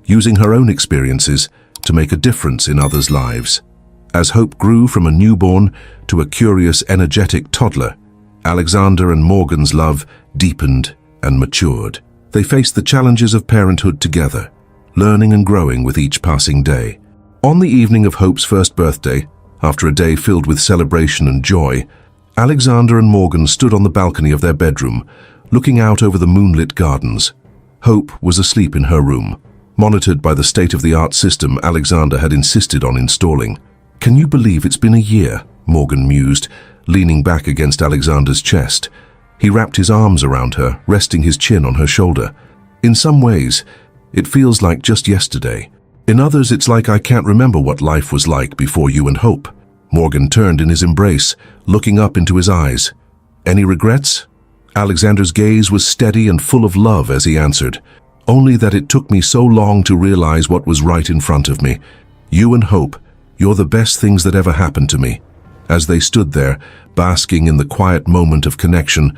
using her own experiences to make a difference in others' lives. As Hope grew from a newborn to a curious, energetic toddler, Alexander and Morgan's love deepened and matured. They faced the challenges of parenthood together, learning and growing with each passing day. On the evening of Hope's first birthday, after a day filled with celebration and joy, Alexander and Morgan stood on the balcony of their bedroom, looking out over the moonlit gardens. Hope was asleep in her room, monitored by the state-of-the-art system Alexander had insisted on installing. "Can you believe it's been a year?" Morgan mused, leaning back against Alexander's chest. He wrapped his arms around her, resting his chin on her shoulder. "In some ways, it feels like just yesterday. In others, it's like I can't remember what life was like before you and Hope." Morgan turned in his embrace, looking up into his eyes. "Any regrets?" Alexander's gaze was steady and full of love as he answered, "Only that it took me so long to realize what was right in front of me. You and Hope, you're the best things that ever happened to me." As they stood there, basking in the quiet moment of connection,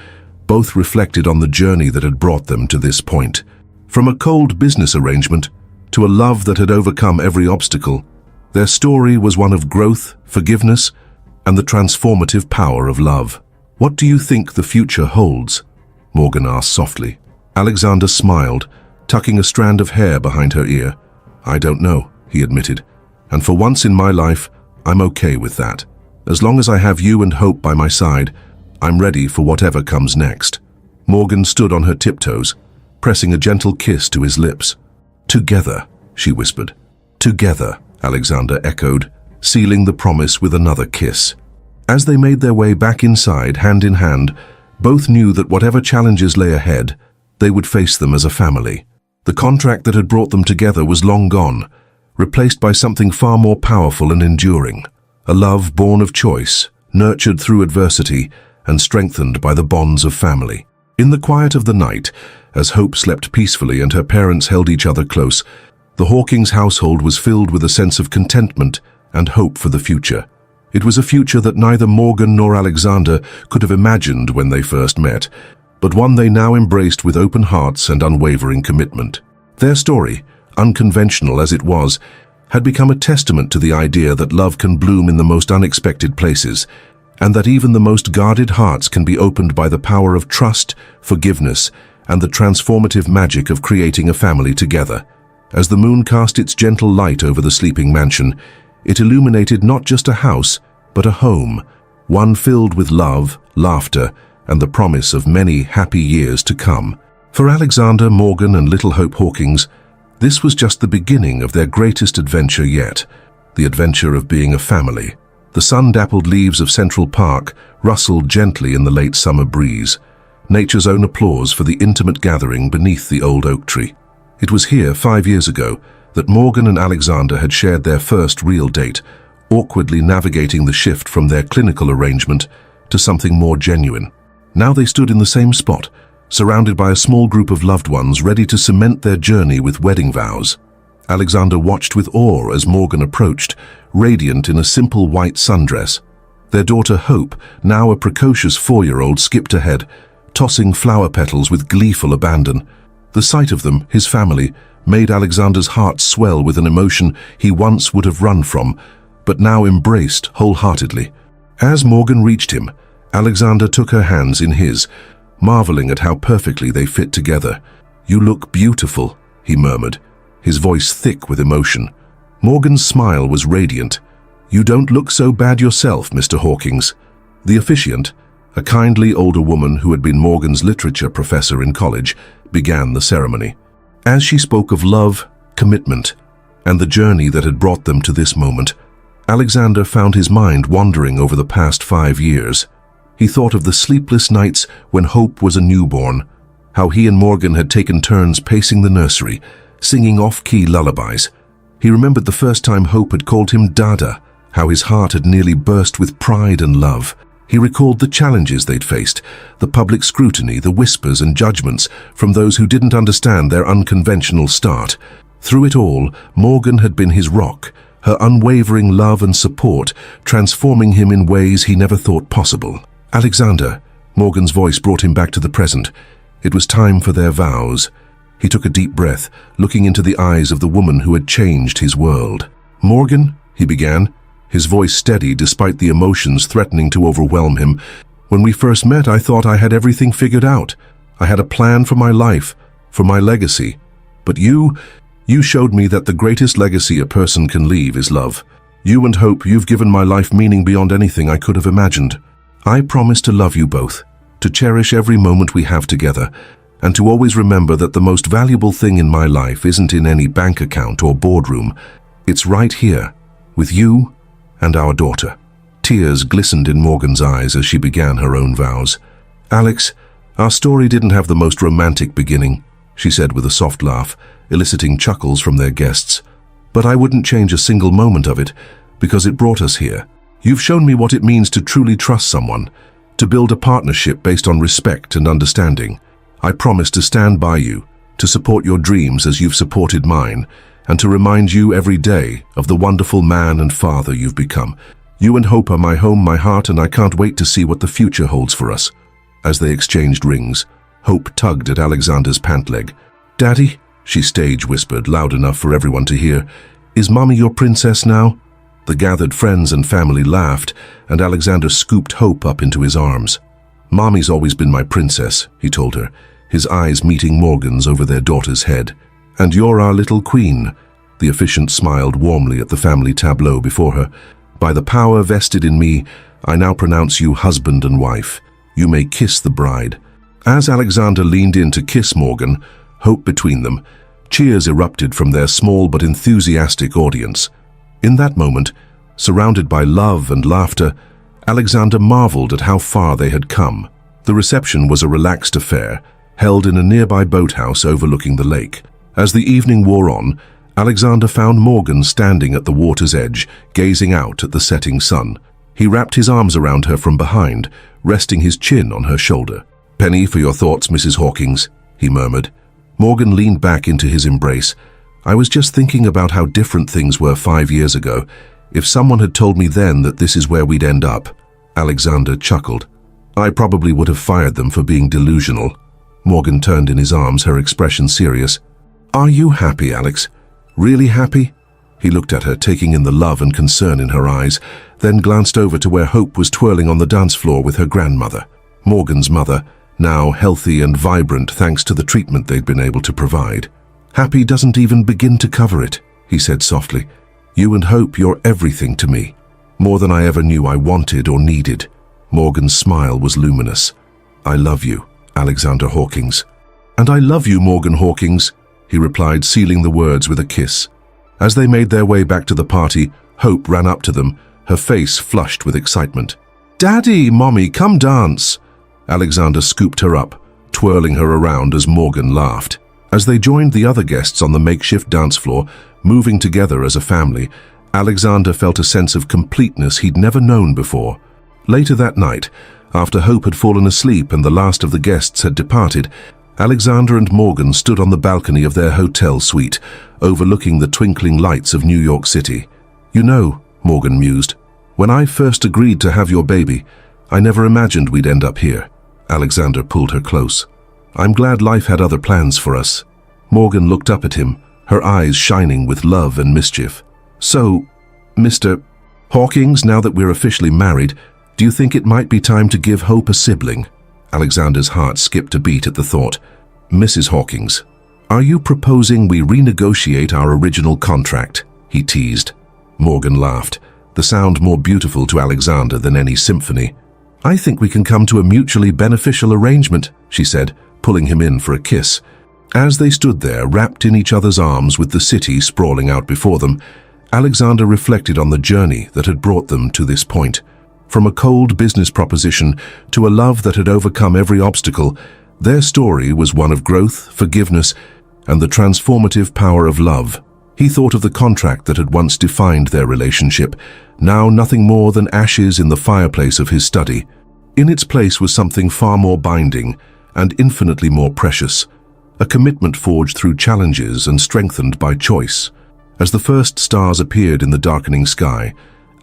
both reflected on the journey that had brought them to this point. From a cold business arrangement to a love that had overcome every obstacle, their story was one of growth, forgiveness, and the transformative power of love. "What do you think the future holds?" Morgan asked softly. Alexander smiled, tucking a strand of hair behind her ear. "I don't know," he admitted, "and for once in my life, I'm okay with that. As long as I have you and Hope by my side, I'm ready for whatever comes next." Morgan stood on her tiptoes, pressing a gentle kiss to his lips. "Together," she whispered. "Together," Alexander echoed, sealing the promise with another kiss. As they made their way back inside, hand in hand, both knew that whatever challenges lay ahead, they would face them as a family. The contract that had brought them together was long gone, replaced by something far more powerful and enduring. A love born of choice, nurtured through adversity, and strengthened by the bonds of family. In the quiet of the night, as Hope slept peacefully and her parents held each other close, the Hawkins household was filled with a sense of contentment and hope for the future. It was a future that neither Morgan nor Alexander could have imagined when they first met, but one they now embraced with open hearts and unwavering commitment. Their story, unconventional as it was, had become a testament to the idea that love can bloom in the most unexpected places, and that even the most guarded hearts can be opened by the power of trust, forgiveness, and the transformative magic of creating a family together. As the moon cast its gentle light over the sleeping mansion, it illuminated not just a house, but a home, one filled with love, laughter, and the promise of many happy years to come. For Alexander, Morgan, and little Hope Hawkins, this was just the beginning of their greatest adventure yet, the adventure of being a family. The sun-dappled leaves of Central Park rustled gently in the late summer breeze, nature's own applause for the intimate gathering beneath the old oak tree. It was here 5 years ago that Morgan and Alexander had shared their first real date, awkwardly navigating the shift from their clinical arrangement to something more genuine. Now they stood in the same spot, surrounded by a small group of loved ones ready to cement their journey with wedding vows. Alexander watched with awe as Morgan approached, radiant in a simple white sundress. Their daughter Hope, now a precocious 4-year-old, skipped ahead, tossing flower petals with gleeful abandon. The sight of them, his family, made Alexander's heart swell with an emotion he once would have run from, but now embraced wholeheartedly. As Morgan reached him, Alexander took her hands in his, marveling at how perfectly they fit together. "You look beautiful," he murmured, his voice thick with emotion. Morgan's smile was radiant. "You don't look so bad yourself, Mr. Hawkins." The officiant, a kindly older woman who had been Morgan's literature professor in college, began the ceremony. As she spoke of love, commitment, and the journey that had brought them to this moment, Alexander found his mind wandering over the past 5 years. He thought of the sleepless nights when Hope was a newborn, how he and Morgan had taken turns pacing the nursery, singing off-key lullabies. He remembered the first time Hope had called him Dada, how his heart had nearly burst with pride and love. He recalled the challenges they'd faced, the public scrutiny, the whispers and judgments from those who didn't understand their unconventional start. Through it all, Morgan had been his rock, her unwavering love and support, transforming him in ways he never thought possible. Alexander, Morgan's voice brought him back to the present. It was time for their vows. He took a deep breath, looking into the eyes of the woman who had changed his world. "Morgan," he began, his voice steady despite the emotions threatening to overwhelm him. "When we first met, I thought I had everything figured out. I had a plan for my life, for my legacy. But you showed me that the greatest legacy a person can leave is love. You and Hope, you've given my life meaning beyond anything I could have imagined. I promise to love you both, to cherish every moment we have together, and to always remember that the most valuable thing in my life isn't in any bank account or boardroom. It's right here, with you and our daughter." Tears glistened in Morgan's eyes as she began her own vows. "Alex, our story didn't have the most romantic beginning," she said with a soft laugh, eliciting chuckles from their guests. "But I wouldn't change a single moment of it, because it brought us here. You've shown me what it means to truly trust someone, to build a partnership based on respect and understanding. I promise to stand by you, to support your dreams as you've supported mine, and to remind you every day of the wonderful man and father you've become. You and Hope are my home, my heart, and I can't wait to see what the future holds for us." As they exchanged rings, Hope tugged at Alexander's pant leg. "Daddy," she stage whispered, loud enough for everyone to hear, "is Mommy your princess now?" The gathered friends and family laughed, and Alexander scooped Hope up into his arms. "Mommy's always been my princess," he told her, his eyes meeting Morgan's over their daughter's head. "And you're our little queen." The officiant smiled warmly at the family tableau before her. "By the power vested in me, I now pronounce you husband and wife. You may kiss the bride." As Alexander leaned in to kiss Morgan, Hope between them, cheers erupted from their small but enthusiastic audience. In that moment, surrounded by love and laughter, Alexander marveled at how far they had come. The reception was a relaxed affair, held in a nearby boathouse overlooking the lake. As the evening wore on, Alexander found Morgan standing at the water's edge, gazing out at the setting sun. He wrapped his arms around her from behind, resting his chin on her shoulder. "Penny for your thoughts, Mrs. Hawkins," he murmured. Morgan leaned back into his embrace. "I was just thinking about how different things were 5 years ago. If someone had told me then that this is where we'd end up." Alexander chuckled. "I probably would have fired them for being delusional." Morgan turned in his arms, her expression serious. "Are you happy, Alex? Really happy?" He looked at her, taking in the love and concern in her eyes, then glanced over to where Hope was twirling on the dance floor with her grandmother. Morgan's mother, now healthy and vibrant thanks to the treatment they'd been able to provide. "Happy doesn't even begin to cover it," he said softly. "You and Hope, you're everything to me. More than I ever knew I wanted or needed." Morgan's smile was luminous. "I love you, Alexander Hawkins." "And I love you, Morgan Hawkins," he replied, sealing the words with a kiss. As they made their way back to the party, Hope ran up to them, her face flushed with excitement. "Daddy, Mommy, come dance." Alexander scooped her up, twirling her around as Morgan laughed. As they joined the other guests on the makeshift dance floor, moving together as a family, Alexander felt a sense of completeness he'd never known before. Later that night, after Hope had fallen asleep and the last of the guests had departed, Alexander and Morgan stood on the balcony of their hotel suite, overlooking the twinkling lights of New York City. "You know," Morgan mused, "when I first agreed to have your baby, I never imagined we'd end up here." Alexander pulled her close. "I'm glad life had other plans for us." Morgan looked up at him, her eyes shining with love and mischief. "So, Mr. Hawkins, now that we're officially married, do you think it might be time to give Hope a sibling?" Alexander's heart skipped a beat at the thought. "Mrs. Hawkins, are you proposing we renegotiate our original contract?" he teased. Morgan laughed, the sound more beautiful to Alexander than any symphony. "I think we can come to a mutually beneficial arrangement," she said, pulling him in for a kiss. As they stood there, wrapped in each other's arms with the city sprawling out before them, Alexander reflected on the journey that had brought them to this point. From a cold business proposition to a love that had overcome every obstacle, Their story was one of growth, forgiveness, and the transformative power of love. He thought of the contract that had once defined their relationship, now nothing more than ashes in the fireplace of his study. In its place was something far more binding and infinitely more precious, a commitment forged through challenges and strengthened by choice. As the first stars appeared in the darkening sky,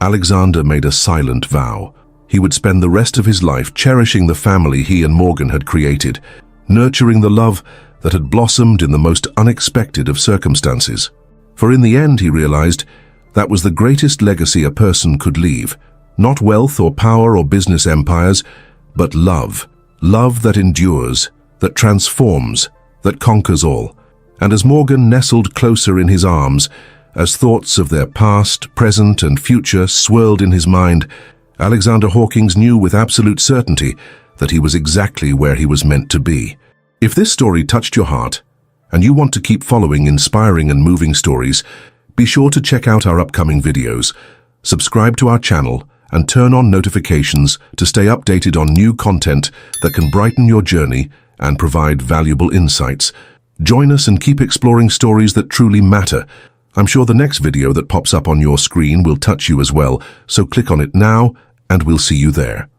Alexander made a silent vow. He would spend the rest of his life cherishing the family he and Morgan had created, nurturing the love that had blossomed in the most unexpected of circumstances. For in the end, he realized, that was the greatest legacy a person could leave. Not wealth or power or business empires, but love. Love that endures, that transforms, that conquers all. And as Morgan nestled closer in his arms, as thoughts of their past, present, and future swirled in his mind, Alexander Hawkins knew with absolute certainty that he was exactly where he was meant to be. If this story touched your heart, and you want to keep following inspiring and moving stories, be sure to check out our upcoming videos, subscribe to our channel, and turn on notifications to stay updated on new content that can brighten your journey and provide valuable insights. Join us and keep exploring stories that truly matter. I'm sure the next video that pops up on your screen will touch you as well, so click on it now, and we'll see you there.